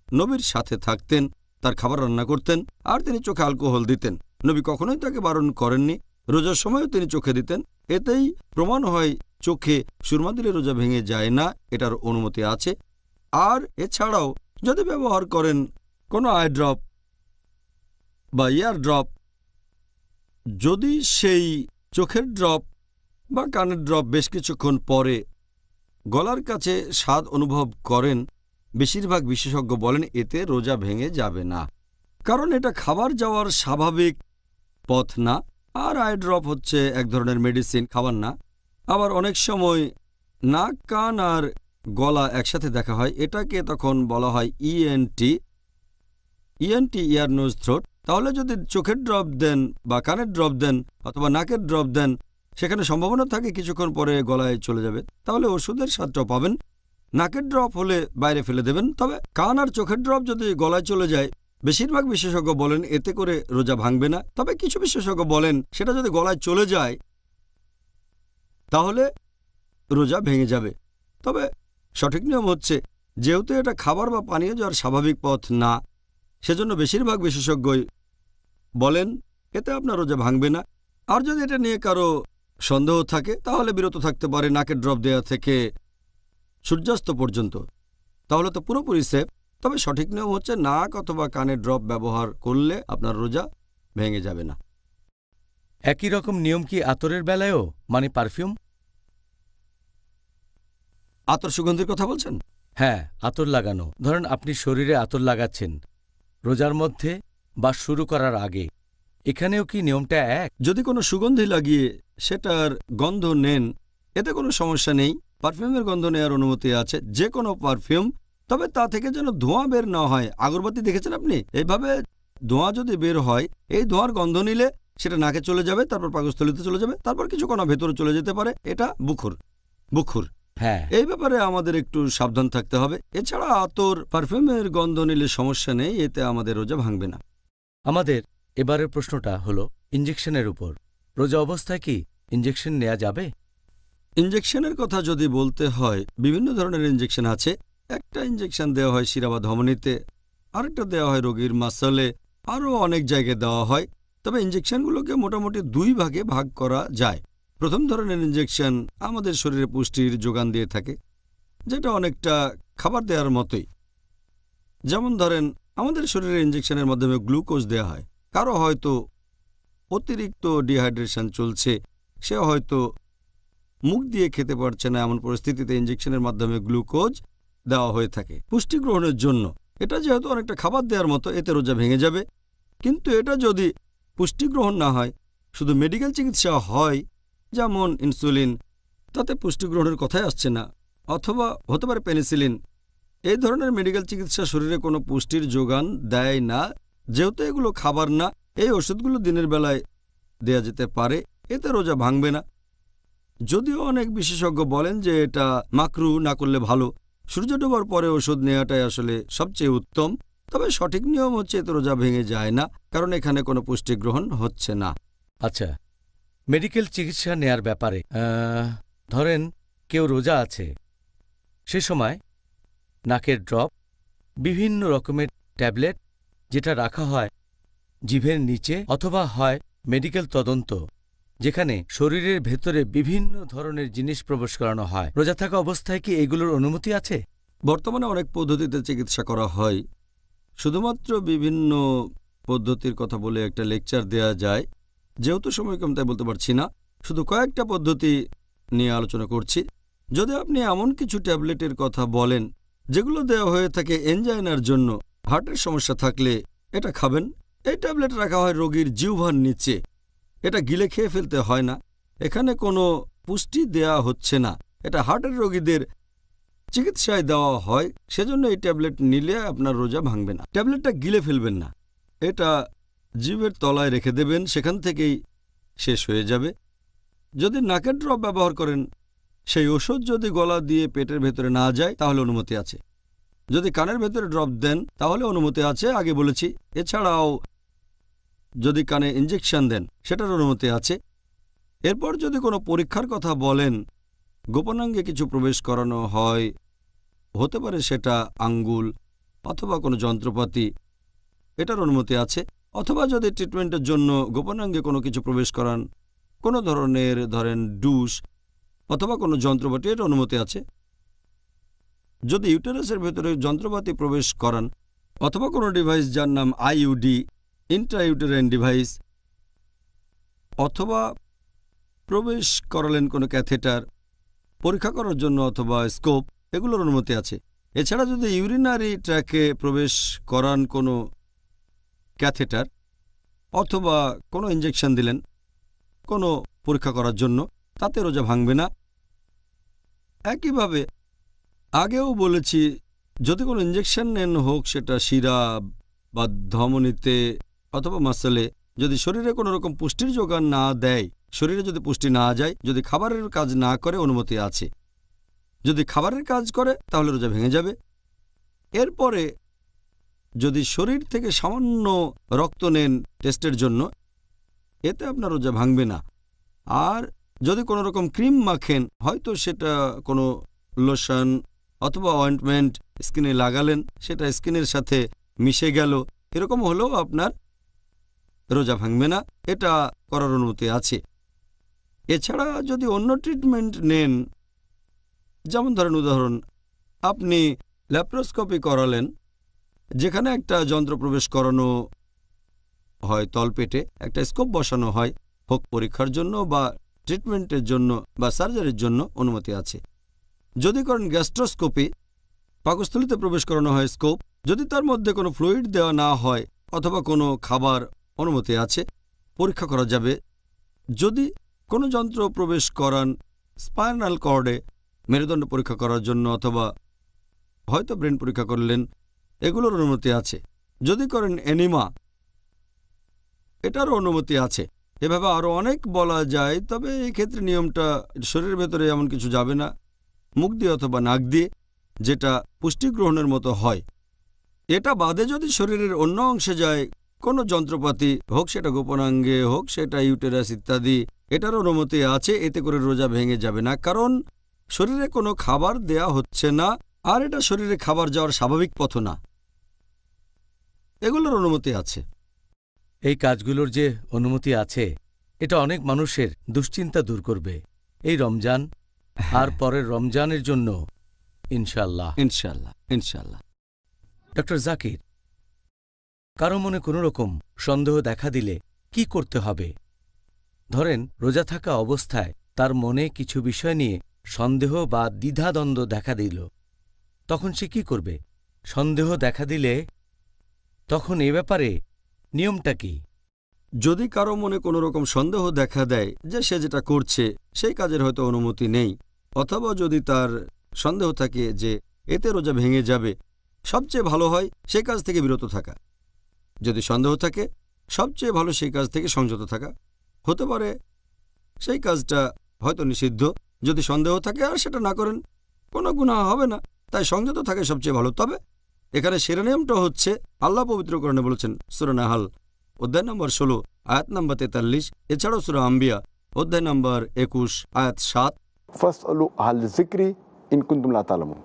Speaker 2: নবীর সাথে থাকতেন, তার খাবার রান্না করতেন আর তিনি চোখে অ্যালকোহল দিতেন। নবী কখনোই তাকে বারণ করেননি, রোজার সময়ও তিনি চোখে দিতেন। এতেই প্রমাণ হয় চোখে সুরমা দিলে রোজা ভেঙে যায় না, এটার অনুমতি আছে। আর এছাড়াও যদি ব্যবহার করেন কোনো আই ড্রপ বা ইয়ার ড্রপ, যদি সেই চোখের ড্রপ বা কানের ড্রপ বেশ কিছুক্ষণ পরে গলার কাছে স্বাদ অনুভব করেন, বেশিরভাগ বিশেষজ্ঞ বলেন এতে রোজা ভেঙে যাবে না, কারণ এটা খাবার যাওয়ার স্বাভাবিক পথ না। আর আই ড্রপ হচ্ছে এক ধরনের মেডিসিন, খাবার না। আবার অনেক সময় নাক, কান আর গলা একসাথে দেখা হয়, এটাকে তখন বলা হয় ইএনটি, ইয়ার নোজ থ্রোট। তাহলে যদি চোখের ড্রপ দেন বা কানের ড্রপ দেন অথবা নাকের ড্রপ দেন, সেখানে সম্ভাবনা থাকে কিছুক্ষণ পরে গলায় চলে যাবে, তাহলে ওষুধের স্বাদটাও পাবেন। নাকের ড্রপ হলে বাইরে ফেলে দেবেন। তবে কান আর চোখের ড্রপ যদি গলায় চলে যায়, বেশিরভাগ বিশেষজ্ঞ বলেন এতে করে রোজা ভাঙবে না। তবে কিছু বিশেষজ্ঞ বলেন সেটা যদি গলায় চলে যায় তাহলে রোজা ভেঙে যাবে। তবে সঠিক নিয়ম হচ্ছে যেহেতু এটা খাবার বা পানীয় যাওয়ার স্বাভাবিক পথ না, সেজন্য বেশিরভাগ বিশেষজ্ঞই বলেন এতে আপনার রোজা ভাঙবে না। আর যদি এটা নিয়ে কারো সন্দেহ থাকে তাহলে বিরত থাকতে পারে নাকের ড্রপ দেওয়া থেকে সূর্যাস্ত পর্যন্ত, তাহলে তো পুরোপুরি সেফ। তবে সঠিক নিয়ম হচ্ছে নাক অথবা কানের ড্রপ ব্যবহার করলে আপনার রোজা ভেঙে যাবে না।
Speaker 1: একই রকম নিয়ম কি আতরের বেলায়ও, মানে পারফিউম?
Speaker 2: আতর সুগন্ধির কথা বলছেন?
Speaker 1: হ্যাঁ, আতর লাগানো। ধরেন আপনি শরীরে আতর লাগাচ্ছেন রোজার মধ্যে বা শুরু করার আগে, এখানেও কি নিয়মটা এক?
Speaker 2: যদি কোনো সুগন্ধি লাগিয়ে সেটার গন্ধ নেন এতে কোনো সমস্যা নেই। পারফিউমের গন্ধ নেওয়ার অনুমতি আছে, যে কোনো পারফিউম। তবে তা থেকে যেন ধোঁয়া বের না হয়। আগরবাতি দেখেছেন আপনি? এইভাবে ধোঁয়া যদি বের হয়, এই ধোঁয়ার গন্ধ নিলে সেটা নাকে চলে যাবে, তারপর পাকস্থলীতে চলে যাবে, তারপর কিছু কণা ভেতরে চলে যেতে পারে। এটা বুখুর।
Speaker 1: হ্যাঁ,
Speaker 2: এই ব্যাপারে আমাদের একটু সাবধান থাকতে হবে। এছাড়া আতর, পারফিউমের গন্ধ নিলে সমস্যা নেই, এতে আমাদের রোজা ভাঙবে না।
Speaker 1: আমাদের এবারের প্রশ্নটা হলো ইঞ্জেকশনের উপর। রোজা অবস্থায় কি ইঞ্জেকশন নেওয়া যাবে?
Speaker 2: ইঞ্জেকশনের কথা যদি বলতে হয়, বিভিন্ন ধরনের ইঞ্জেকশন আছে। একটা ইঞ্জেকশন দেওয়া হয় শিরা বা ধমনীতে, আরেকটা দেওয়া হয় রোগীর মাসলে, আরও অনেক জায়গায় দেওয়া হয়। তবে ইঞ্জেকশনগুলোকে মোটামুটি দুই ভাগে ভাগ করা যায়। প্রথম ধরনের ইঞ্জেকশন আমাদের শরীরে পুষ্টির যোগান দিয়ে থাকে, যেটা অনেকটা খাবার দেওয়ার মতোই। যেমন ধরেন আমাদের শরীরে ইঞ্জেকশনের মাধ্যমে গ্লুকোজ দেওয়া হয়। কারো হয়তো অতিরিক্ত ডিহাইড্রেশন চলছে, সে হয়তো মুখ দিয়ে খেতে পারছে না, এমন পরিস্থিতিতে ইঞ্জেকশনের মাধ্যমে গ্লুকোজ দেওয়া হয়ে থাকে পুষ্টি গ্রহণের জন্য। এটা যেহেতু অনেকটা খাবার দেওয়ার মতো, এতে রোজা ভেঙে যাবে। কিন্তু এটা যদি পুষ্টি গ্রহণ না হয়, শুধু মেডিকেল চিকিৎসা হয়, যেমন ইনসুলিন, তাতে পুষ্টি গ্রহণের কথাই আসছে না, অথবা হতে পারে পেনিসিলিন, এই ধরনের মেডিকেল চিকিৎসা শরীরে কোনো পুষ্টির যোগান দেয় না। যেহেতু এগুলো খাবার না, এই ওষুধগুলো দিনের বেলায় দেয়া যেতে পারে, এতে রোজা ভাঙবে না। যদিও অনেক বিশেষজ্ঞ বলেন যে এটা মাকরু না করলে ভালো, সূর্য ডোবার পরে ওষুধ নেওয়াটাই আসলে সবচেয়ে উত্তম। তবে সঠিক নিয়ম হচ্ছে এতে রোজা ভেঙে যায় না, কারণ এখানে কোনো পুষ্টি গ্রহণ হচ্ছে না।
Speaker 1: আচ্ছা, মেডিকেল চিকিৎসা নেয়ার ব্যাপারে ধরেন কেউ রোজা আছে, সে সময় নাকের ড্রপ, বিভিন্ন রকমের ট্যাবলেট যেটা রাখা হয় জিভের নিচে, অথবা হয় মেডিকেল তদন্ত যেখানে শরীরের ভেতরে বিভিন্ন ধরনের জিনিস প্রবেশ করানো হয়, রোজা থাকা অবস্থায় কি এগুলোর অনুমতি আছে?
Speaker 2: বর্তমানে অনেক পদ্ধতিতে চিকিৎসা করা হয়। শুধুমাত্র বিভিন্ন পদ্ধতির কথা বলে একটা লেকচার দেয়া যায়, যেহেতু সময় কম তাই বলতে পারছি না। শুধু কয়েকটা পদ্ধতি নিয়ে আলোচনা করছি। যদি আপনি এমন কিছু ট্যাবলেটের কথা বলেন যেগুলো দেওয়া হয়ে থাকে এনজাইনার জন্য, হার্টের সমস্যা থাকলে এটা খাবেন। এই ট্যাবলেট রাখা হয় রোগীর জিহ্বার নিচে, এটা গিলে খেয়ে ফেলতে হয় না, এখানে কোনো পুষ্টি দেয়া হচ্ছে না, এটা হার্টের রোগীদের চিকিৎসায় দেওয়া হয়, সেজন্য এই ট্যাবলেট নিলে আপনার রোজা ভাঙবে না। ট্যাবলেটটা গিলে ফেলবেন না, এটা জিভের তলায় রেখে দেবেন, সেখান থেকেই শেষ হয়ে যাবে। যদি নাকের ড্রপ ব্যবহার করেন, সেই ওষুধ যদি গলা দিয়ে পেটের ভেতরে না যায় তাহলে অনুমতি আছে। যদি কানের ভেতরে ড্রপ দেন তাহলে অনুমতি আছে, আগে বলেছি। এছাড়াও যদি কানে ইঞ্জেকশন দেন সেটার অনুমতি আছে। এরপর যদি কোনো পরীক্ষার কথা বলেন, গোপনাঙ্গে কিছু প্রবেশ করানো হয়, হতে পারে সেটা আঙ্গুল অথবা কোনো যন্ত্রপাতি, এটার অনুমতি আছে। অথবা যদি ট্রিটমেন্টের জন্য গোপনাঙ্গে কোনো কিছু প্রবেশ করান, কোনো ধরনের ধরেন ডুশ অথবা কোনো যন্ত্রপাতি, এর অনুমতি আছে। যদি ইউটেরাসের ভেতরে যন্ত্রপাতি প্রবেশ করান অথবা কোনো ডিভাইস যার নাম আইইউডি, ইন্ট্রাইউটেরাইন ডিভাইস, অথবা প্রবেশ করালেন কোনো ক্যাথেটার পরীক্ষা করার জন্য অথবা স্কোপ, এগুলোর অনুমতি আছে। এছাড়া যদি ইউরিনারি ট্র্যাকে প্রবেশ করান কোনো ক্যাথেটার অথবা কোনো ইঞ্জেকশন দিলেন কোনো পরীক্ষা করার জন্য, তাতে রোজা ভাঙবে না। একইভাবে আগেও বলেছি, যদি কোনো ইঞ্জেকশন নেন, হোক সেটা শিরা বা ধমনীতে অথবা মাসলে, যদি শরীরে কোনো রকম পুষ্টির যোগান না দেয়, শরীরে যদি পুষ্টি না যায়, যদি খাবারের কাজ না করে, অনুমতি আছে। যদি খাবারের কাজ করে তাহলে রোজা ভেঙে যাবে। এরপরে যদি শরীর থেকে সামান্য রক্ত নেন টেস্টের জন্য, এতে আপনার রোজা ভাঙবে না। আর যদি কোনো রকম ক্রিম মাখেন, হয়তো সেটা কোনো লোশন অথবা অয়েন্টমেন্ট স্কিনে লাগালেন, সেটা স্কিনের সাথে মিশে গেল, এরকম হলেও আপনার রোজা ভাঙবে না, এটা করার অনুমতি আছে। এছাড়া যদি অন্য ট্রিটমেন্ট নেন, যেমন ধরেন উদাহরণ, আপনি ল্যাপ্রোস্কোপি করালেন, যেখানে একটা যন্ত্র প্রবেশ করানো হয় তলপেটে, একটা স্কোপ বসানো হয়, হোক পরীক্ষার জন্য বা ট্রিটমেন্টের জন্য বা সার্জারির জন্য, অনুমতি আছে। যদি করেন গ্যাস্ট্রোস্কোপি, পাকস্থলীতে প্রবেশ করানো হয় স্কোপ, যদি তার মধ্যে কোনো ফ্লুইড দেওয়া না হয় অথবা কোনো খাবার, অনুমতি আছে, পরীক্ষা করা যাবে। যদি কোনো যন্ত্র প্রবেশ করান স্পাইনাল কর্ডে, মেরুদণ্ড পরীক্ষা করার জন্য অথবা হয়তো ব্রেন পরীক্ষা করলেন, এগুলোর অনুমতি আছে। যদি করেন এনিমা, এটারও অনুমতি আছে। এভাবে আরও অনেক বলা যায়, তবে এই ক্ষেত্রে নিয়মটা শরীরের ভেতরে এমন কিছু যাবে না, মুখ দিয়ে অথবা নাক দিয়ে, যেটা পুষ্টি গ্রহণের মতো হয়। এটা বাদে যদি শরীরের অন্য অংশে যায়, কোনো যন্ত্রপাতি, হোক সেটা গোপনাঙ্গে, হোক সেটা ইউটেরাস ইত্যাদি, এটার অনুমতি আছে। এতে করে রোজা ভেঙে যাবে না, কারণ শরীরে কোনো খাবার দেয়া হচ্ছে না, আর এটা শরীরে খাবার যাওয়ার স্বাভাবিক পথ না, এগুলোর অনুমতি আছে।
Speaker 1: এই কাজগুলোর যে অনুমতি আছে, এটা অনেক মানুষের দুশ্চিন্তা দূর করবে এই রমজান আর পরের রমজানের জন্য, ইনশাআল্লাহ।
Speaker 2: ইনশাআল্লাহ, ইনশাআল্লাহ।
Speaker 1: ডক্টর জাকির, কারো মনে কোনো রকম সন্দেহ দেখা দিলে কি করতে হবে? ধরেন রোজা থাকা অবস্থায় তার মনে কিছু বিষয় নিয়ে সন্দেহ বা দ্বিধাদ্বন্দ্ব দেখা দিল, তখন সে কি করবে? সন্দেহ দেখা দিলে তখন এ ব্যাপারে নিয়মটা কি?
Speaker 2: যদি কারো মনে কোনো রকম সন্দেহ দেখা দেয় যে সে যেটা করছে সেই কাজের হয়তো অনুমতি নেই, অথবা যদি তার সন্দেহ থাকে যে এতে রোজা ভেঙে যাবে, সবচেয়ে ভালো হয় সেই কাজ থেকে বিরত থাকা। যদি সন্দেহ থাকে, সবচেয়ে ভালো সেই কাজ থেকে সংযত থাকা। হতে পারে সেই কাজটা হয়তো নিষিদ্ধ, যদি সন্দেহ থাকে আর সেটা না করেন কোনো গুনাহ হবে না, তাই সংযত থাকা সবচেয়ে ভালো। তবে এখানে শিরোনামটা হচ্ছে আল্লাহ পবিত্র কোরআনে বলেছেন সূরা নাহাল অধ্যায় নম্বর 16 আয়াত নম্বর 43, এছাড়াও সূরা আম্বিয়া অধ্যায় নম্বর 21 আয়াত 7,
Speaker 3: ফাসআলু আহলা যিকরি ইন কুনতুম লা তা'লামুন।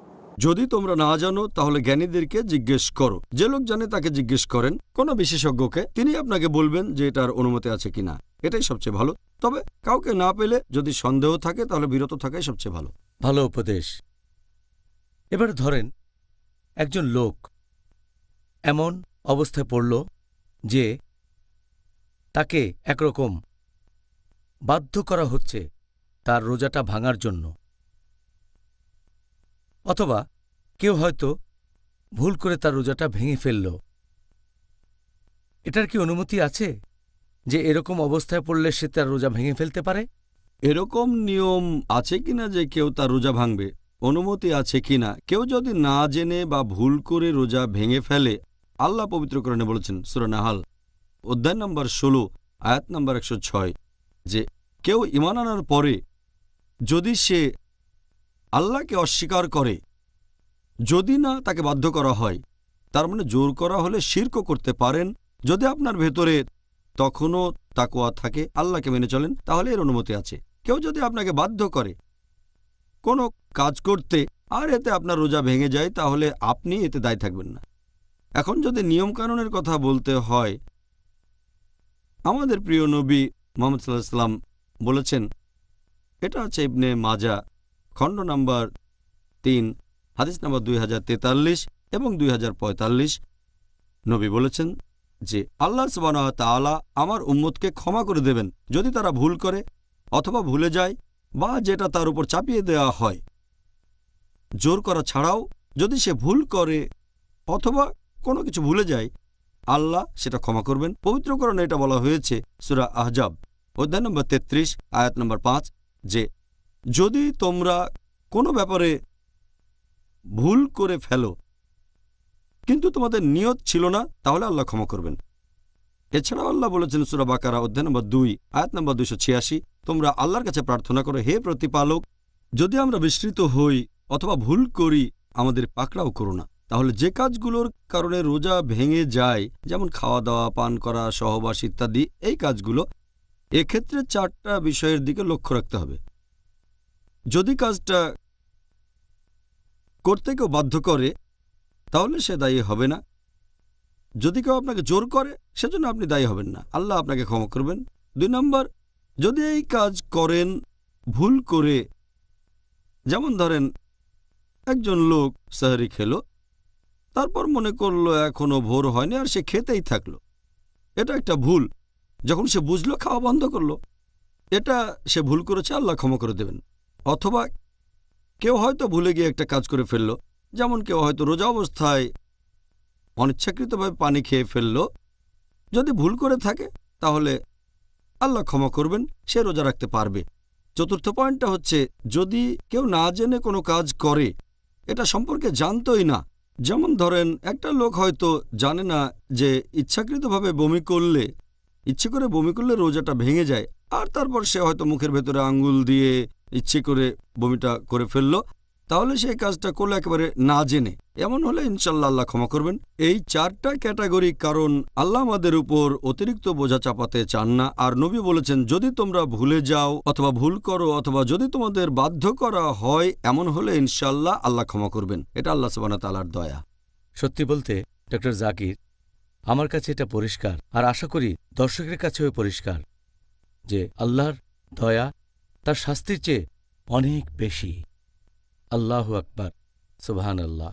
Speaker 2: যদি তোমরা না জানো তাহলে জ্ঞানীদেরকে জিজ্ঞেস করো। যে লোক জানে তাকে জিজ্ঞেস করেন, কোনো বিশেষজ্ঞকে, তিনি আপনাকে বলবেন যে এটার অনুমতি আছে কিনা। এটাই সবচেয়ে ভালো। তবে কাউকে না পেলে যদি সন্দেহ থাকে তাহলে বিরত থাকাই সবচেয়ে ভালো।
Speaker 1: ভালো উপদেশ। এবার ধরেন একজন লোক এমন অবস্থায় পড়ল যে তাকে একরকম বাধ্য করা হচ্ছে তার রোজাটা ভাঙার জন্য, অথবা কেউ হয়তো ভুল করে তার রোজাটা ভেঙে ফেলল। এটার কি অনুমতি আছে যে এরকম অবস্থায় পড়লে সে তার রোজা ভেঙে ফেলতে পারে?
Speaker 2: এরকম নিয়ম আছে কিনা যে কেউ তার রোজা ভাঙবে, অনুমতি আছে কিনা? কেউ যদি না জেনে বা ভুল করে রোজা ভেঙে ফেলে, আল্লাহ পবিত্র কোরআনে বলেছেন সূরা নাহাল অধ্যায় নম্বর 16 আয়াত নম্বর 106 যে কেউ ঈমান আনার পরে যদি সে আল্লাহকে অস্বীকার করে, যদি না তাকে বাধ্য করা হয়, তার মানে জোর করা হলে শিরকও করতে পারেন। যদি আপনার ভেতরে তখনও তাকওয়া থাকে, আল্লাহকে মেনে চলেন, তাহলে এর অনুমতি আছে। কেউ যদি আপনাকে বাধ্য করে কোনো কাজ করতে আর এতে আপনার রোজা ভেঙে যায়, তাহলে আপনি এতে দায়ী থাকবেন না। এখন যদি নিয়মকানুনের কথা বলতে হয়, আমাদের প্রিয় নবী মুহাম্মদ সাল্লাল্লাহু আলাইহি ওয়াসাল্লাম বলেছেন, এটা আছে ইবনে মাজা খণ্ড নাম্বার 3 হাদিস নাম্বার 2043 এবং 2045। নবী বলেছেন যে আল্লাহ সুবহানাহু ওয়া তাআলা আমার উম্মতকে ক্ষমা করে দেবেন যদি তারা ভুল করে অথবা ভুলে যায় বা যেটা তার উপর চাপিয়ে দেওয়া হয়। জোর করা ছাড়াও যদি সে ভুল করে অথবা কোনো কিছু ভুলে যায়, আল্লাহ সেটা ক্ষমা করবেন। পবিত্র কোরআনে এটা বলা হয়েছে সূরা আহজাব অধ্যায় নম্বর 33 আয়াত নম্বর 5 যে যদি তোমরা কোনো ব্যাপারে ভুল করে ফেলো কিন্তু তোমাদের নিয়ত ছিল না, তাহলে আল্লাহ ক্ষমা করবেন। এছাড়াও আল্লাহ বলেছেন সূরা বাকারা অধ্যায় নম্বর 2 আয়াত নম্বর 286, তোমরা আল্লাহর কাছে প্রার্থনা করো, হে প্রতিপালক, যদি আমরা বিস্মৃত হই অথবা ভুল করি আমাদের পাকড়াও করো না। তাহলে যে কাজগুলোর কারণে রোজা ভেঙে যায়, যেমন খাওয়া দাওয়া, পান করা, সহবাস ইত্যাদি, এই কাজগুলো, এক্ষেত্রে 4টা বিষয়ের দিকে লক্ষ্য রাখতে হবে। যদি কাজটা করতে কেউ বাধ্য করে তাহলে সে দায়ী হবে না। যদি কেউ আপনাকে জোর করে সেজন্য আপনি দায়ী হবেন না, আল্লাহ আপনাকে ক্ষমা করবেন। 2 নম্বর, যদি এই কাজ করেন ভুল করে, যেমন ধরেন একজন লোক সাহরি খেলো, তারপর মনে করলো এখনো ভোর হয়নি আর সে খেতেই থাকলো, এটা একটা ভুল। যখন সে বুঝলো খাওয়া বন্ধ করলো, এটা সে ভুল করেছে, আল্লাহ ক্ষমা করে দেবেন। অথবা কেউ হয়তো ভুলে গিয়ে একটা কাজ করে ফেলল, যেমন কেউ হয়তো রোজা অবস্থায় অনিচ্ছাকৃতভাবে পানি খেয়ে ফেলল, যদি ভুল করে থাকে তাহলে আল্লাহ ক্ষমা করবেন, সে রোজা রাখতে পারবে। 4র্থ পয়েন্টটা হচ্ছে যদি কেউ না জেনে কোনো কাজ করে, এটা সম্পর্কে জানতোই না, যেমন ধরেন একটা লোক হয়তো জানে না যে ইচ্ছাকৃতভাবে বমি করলে, ইচ্ছে করে বমি করলে রোজাটা ভেঙে যায়, আর তারপর সে হয়তো মুখের ভেতরে আঙ্গুল দিয়ে ইচ্ছে করে বমিটা করে ফেলল, তাহলে সেই কাজটা করলো একেবারে না জেনে। এমন হলে ইনশাল্লাহ আল্লাহ ক্ষমা করবেন। এই 4টা ক্যাটাগরি, কারণ আল্লাহ আমাদের উপর অতিরিক্ত বোঝা চাপাতে চান না। আর নবী বলেছেন যদি তোমরা ভুলে যাও অথবা ভুল করো অথবা যদি তোমাদের বাধ্য করা হয়, এমন হলে ইনশাল্লাহ আল্লাহ ক্ষমা করবেন। এটা আল্লাহ সুবহানাহু ওয়া তাআলার দয়া।
Speaker 1: সত্যি বলতে ডক্টর জাকির, আমার কাছে এটা পরিষ্কার, আর আশা করি দর্শকের কাছেও পরিষ্কার, যে আল্লাহর দয়া তার শাস্তির চেয়ে অনেক বেশি। আল্লাহু আকবার, সুবহানাল্লাহ।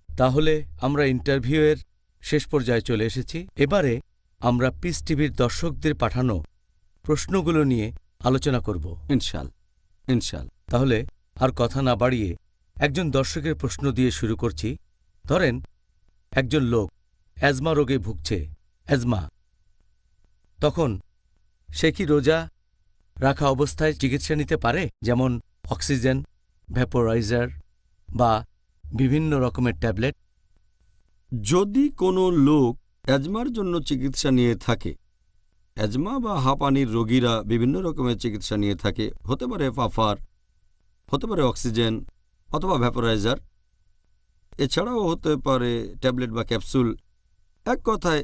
Speaker 1: তাহলে আমরা ইন্টারভিউয়ের শেষ পর্যায়ে চলে এসেছি। এবারে আমরা পিস টিভির দর্শকদের পাঠানো প্রশ্নগুলো নিয়ে আলোচনা করব।
Speaker 2: ইনশাল।
Speaker 1: তাহলে আর কথা না বাড়িয়ে একজন দর্শকের প্রশ্ন দিয়ে শুরু করছি। ধরেন একজন লোক অ্যাজমা রোগে ভুগছে, অ্যাজমা, তখন সে কি রোজা রাখা অবস্থায় চিকিৎসা নিতে পারে, যেমন অক্সিজেন, ভ্যাপোরাইজার বা বিভিন্ন রকমের ট্যাবলেট?
Speaker 2: যদি কোনো লোক অ্যাজমার জন্য চিকিৎসা নিয়ে থাকে, অ্যাজমা বা হাঁপানির রোগীরা বিভিন্ন রকমের চিকিৎসা নিয়ে থাকে, হতে পারে পাফার, হতে পারে অক্সিজেন অথবা ভ্যাপোরাইজার, এছাড়াও হতে পারে ট্যাবলেট বা ক্যাপসুল। এক কথায়,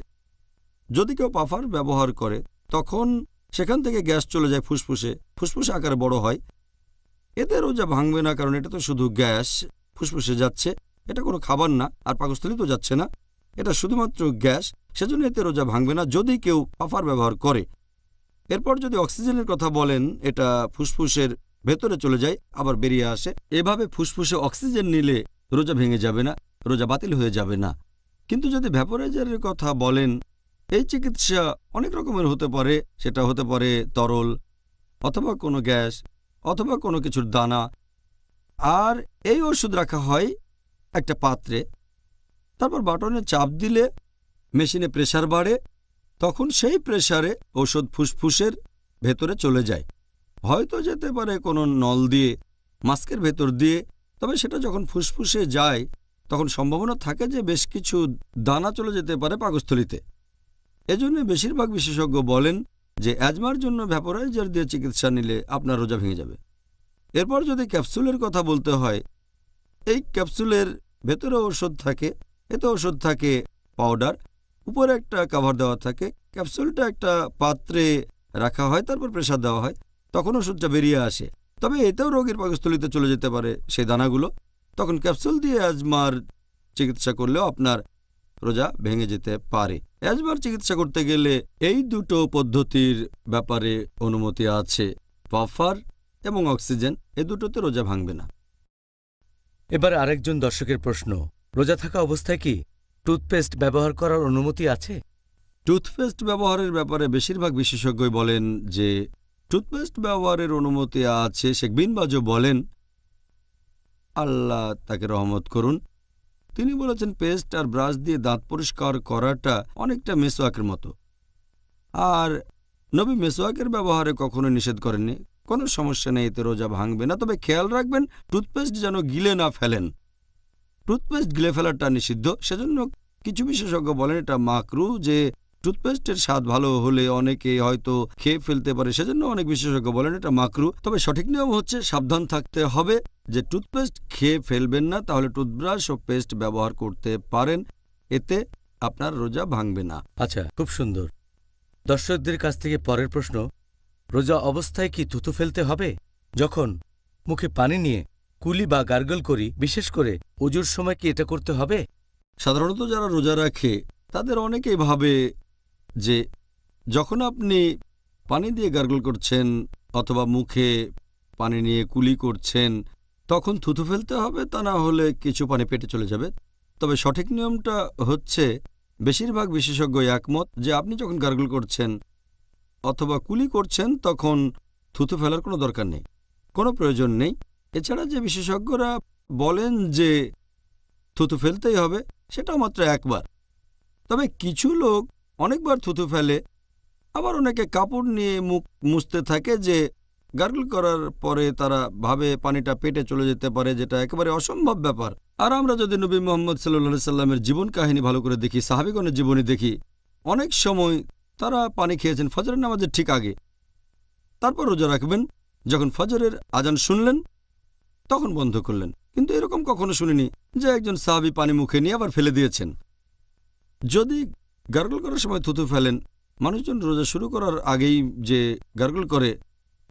Speaker 2: যদি কেউ পাফার ব্যবহার করে তখন সেখান থেকে গ্যাস চলে যায় ফুসফুসে, ফুসফুসে আকারে বড় হয়। এতে রোজা ভাঙবে না, কারণ এটা তো শুধু গ্যাস ফুসফুসে যাচ্ছে, এটা কোনো খাবার না, আর পাকস্থলী তো যাচ্ছে না, এটা শুধুমাত্র গ্যাস, সেজন্য এতে রোজা ভাঙবে না যদি কেউ পাফার ব্যবহার করে। এরপর যদি অক্সিজেনের কথা বলেন, এটা ফুসফুসের ভেতরে চলে যায় আবার বেরিয়ে আসে, এভাবে ফুসফুসে অক্সিজেন নিলে রোজা ভেঙে যাবে না, রোজা বাতিল হয়ে যাবে না। কিন্তু যদি ভ্যাপোরাইজারের কথা বলেন, এই চিকিৎসা অনেক রকমের হতে পারে, সেটা হতে পারে তরল অথবা কোনো গ্যাস অথবা কোনো কিছুর দানা, আর এই ওষুধ রাখা হয় একটা পাত্রে, তারপর বাটনে চাপ দিলে মেশিনে প্রেসার বাড়ে, তখন সেই প্রেসারে ওষুধ ফুসফুসের ভেতরে চলে যায়, হয়তো যেতে পারে কোনো নল দিয়ে, মাস্কের ভেতর দিয়ে, তবে সেটা যখন ফুসফুসে যায় তখন সম্ভাবনা থাকে যে বেশ কিছু দানা চলে যেতে পারে পাকস্থলীতে। এজন্য বেশিরভাগ বিশেষজ্ঞ বলেন যে অ্যাজমার জন্য ভ্যাপোরাইজার দিয়ে চিকিৎসা নিলে আপনার রোজা ভেঙে যাবে। এরপর যদি ক্যাপসুলের কথা বলতে হয়, এই ক্যাপসুলের ভেতরে ওষুধ থাকে, এতে ওষুধ থাকে পাউডার, উপরে একটা কাভার দেওয়া থাকে, ক্যাপসুলটা একটা পাত্রে রাখা হয়, তারপর প্রেসার দেওয়া হয়, তখন ওষুধটা বেরিয়ে আসে। তবে এতেও রোগীর পাকস্থলীতে চলে যেতে পারে সেই দানাগুলো, তখন ক্যাপসুল দিয়ে অ্যাজমার চিকিৎসা করলেও আপনার রোজা ভেঙে যেতে পারে। অ্যাজমার চিকিৎসা করতে গেলে এই দুটো পদ্ধতির ব্যাপারে অনুমতি আছে, পাফার এবং অক্সিজেন, এ দুটোতে রোজা ভাঙবে না।
Speaker 1: এবার আরেকজন দর্শকের প্রশ্ন, রোজা থাকা অবস্থায় কি টুথপেস্ট ব্যবহার করার অনুমতি আছে?
Speaker 2: টুথপেস্ট ব্যবহারের ব্যাপারে বেশিরভাগ বিশেষজ্ঞই বলেন যে টুথপেস্ট ব্যবহারের অনুমতি আছে। শেখ বিন বাজও বলেন, আল্লাহ তাকে রহমত করুন, তিনি বলেছেন পেস্ট আর ব্রাশ দিয়ে দাঁত পরিষ্কার করাটা অনেকটা মেসওয়াকের মতো, আর নবী মেসওয়াকের ব্যবহারে কখনো নিষেধ করেননি। কোনো সমস্যা নেই, এতে রোজা ভাঙবে না, তবে খেয়াল রাখবেন টুথপেস্ট যেন গিলে না ফেলেন। টুথপেস্ট গিলে ফেলাটা নিষিদ্ধ, সেজন্য কিছু বিশেষজ্ঞ বলেন এটা মাকরু, যে টুথপেস্টের স্বাদ ভালো হলে অনেকে হয়তো খেয়ে ফেলতে পারে, সেজন্য অনেক বিশেষজ্ঞ বলেন এটা মাকরু। তবে সঠিক নিয়ম হচ্ছে সাবধান থাকতে হবে যে টুথপেস্ট খেয়ে ফেলবেন না, তাহলে টুথব্রাশ ও পেস্ট ব্যবহার করতে পারেন, এতে আপনার রোজা ভাঙবে না।
Speaker 1: আচ্ছা, খুব সুন্দর। দর্শকদের কাছ থেকে পরের প্রশ্ন, রোজা অবস্থায় কি থুতু ফেলতে হবে? যখন মুখে পানি নিয়ে কুলি বা গার্গল করি, বিশেষ করে ওজুর সময় কি এটা করতে হবে?
Speaker 2: সাধারণত যারা রোজা রাখে তাদের অনেকেই ভাবে যে যখন আপনি পানি দিয়ে গার্গল করছেন অথবা মুখে পানি নিয়ে কুলি করছেন তখন থুতু ফেলতে হবে, তা না হলে কিছু পানি পেটে চলে যাবে। তবে সঠিক নিয়মটা হচ্ছে, বেশিরভাগ বিশেষজ্ঞ একমত যে আপনি যখন গার্গল করছেন অথবা কুলি করছেন তখন থুতু ফেলার কোনো দরকার নেই, কোনো প্রয়োজন নেই। এছাড়া যে বিশেষজ্ঞরা বলেন যে থুতু ফেলতেই হবে, সেটাও মাত্র একবার। তবে কিছু লোক অনেকবার থুতু ফেলে, আবার অনেকে কাপড় নিয়ে মুখ মুছতে থাকে, যে গার্গল করার পরে তারা ভাবে পানিটা পেটে চলে যেতে পারে, যেটা একেবারে অসম্ভব ব্যাপার। আর আমরা যদি নবী মুহাম্মদ সাল্লাল্লাহু আলাইহি সাল্লামের জীবন কাহিনী ভালো করে দেখি, সাহাবীগণের জীবনী দেখি, অনেক সময় তারা পানি খেয়েছেন ফজরের নামাজের ঠিক আগে, তারপর রোজা রাখবেন, যখন ফজরের আজান শুনলেন তখন বন্ধ করলেন। কিন্তু এরকম কখনো শুনিনি যে একজন সাহাবী পানি মুখে নিয়ে আবার ফেলে দিয়েছেন। যদি গার্গল করার সময় থুতু ফেলেন, মানুষজন রোজা শুরু করার আগেই যে গার্গল করে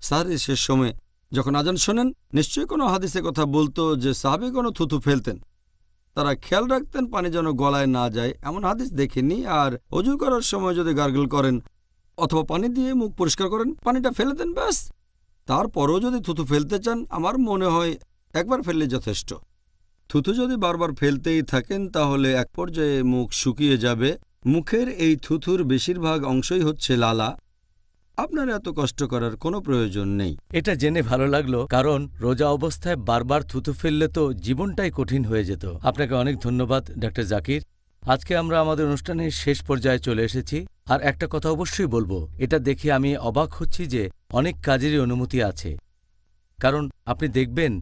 Speaker 2: সাহরির শেষ সময় যখন আজান শোনেন, নিশ্চয়ই কোনো হাদিসে কথা বলতো যে সাহাবীগণও থুতু ফেলতেন, তারা খেয়াল রাখতেন পানি যেন গলায় না যায়, এমন হাদিস দেখিনি। আর অজু করার সময় যদি গার্গল করেন অথবা পানি দিয়ে মুখ পরিষ্কার করেন, পানিটা ফেলে দেন ব্যাস। তারপরও যদি থুতু ফেলতে চান, আমার মনে হয় একবার ফেললে যথেষ্ট। থুতু যদি বারবার ফেলতেই থাকেন তাহলে এক পর্যায়ে মুখ শুকিয়ে যাবে। মুখের এই থুথুর বেশিরভাগ অংশই হচ্ছে লালা। আপনার এত কষ্ট করার কোনো প্রয়োজন নেই।
Speaker 1: এটা জেনে ভালো লাগলো, কারণ রোজা অবস্থায় বারবার থুতু ফেললে তো জীবনটাই কঠিন হয়ে যেত। আপনাকে অনেক ধন্যবাদ ডক্টর জাকির। আজকে আমরা আমাদের অনুষ্ঠানের শেষ পর্যায়ে চলে এসেছি। আর একটা কথা অবশ্যই বলবো, এটা দেখে আমি অবাক হচ্ছি যে অনেক কাজেরই অনুমতি আছে। কারণ আপনি দেখবেন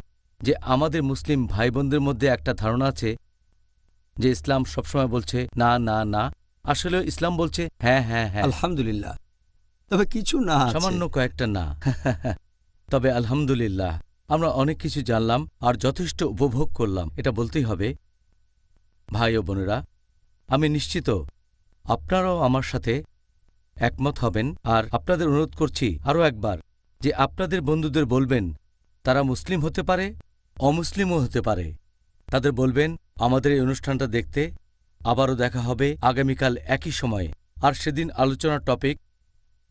Speaker 1: যে আমাদের মুসলিম ভাই বোনদের মধ্যে একটা ধারণা আছে যে ইসলাম সবসময় বলছে না না না, আসলে ইসলাম বলছে হ্যাঁ হ্যাঁ হ্যাঁ।
Speaker 2: আলহামদুলিল্লাহ। তবে কিছু না আছে।
Speaker 1: সামান্য কয়েকটা না। তবে আলহামদুলিল্লাহ আমরা অনেক কিছু জানলাম আর যথেষ্ট উপভোগ করলাম, এটা বলতেই হবে। ভাই ও বোনেরা, আমি নিশ্চিত আপনারাও আমার সাথে একমত হবেন। আর আপনাদের অনুরোধ করছি আরও একবার যে আপনাদের বন্ধুদের বলবেন, তারা মুসলিম হতে পারে, অমুসলিমও হতে পারে। তাদের বলবেন আমাদের এই অনুষ্ঠানটা দেখতে। আবারও দেখা হবে আগামীকাল একই সময়ে। আর সেদিন আলোচনার টপিক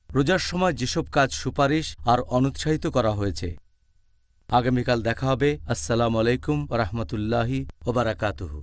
Speaker 1: রোজার সময় যেসব কাজ সুপারিশ আর অনুৎসাহিত করা হয়েছে। আগামীকাল দেখা হবে। আসসালামু আলাইকুম ওয়া রাহমাতুল্লাহি ওয়া বারাকাতুহু।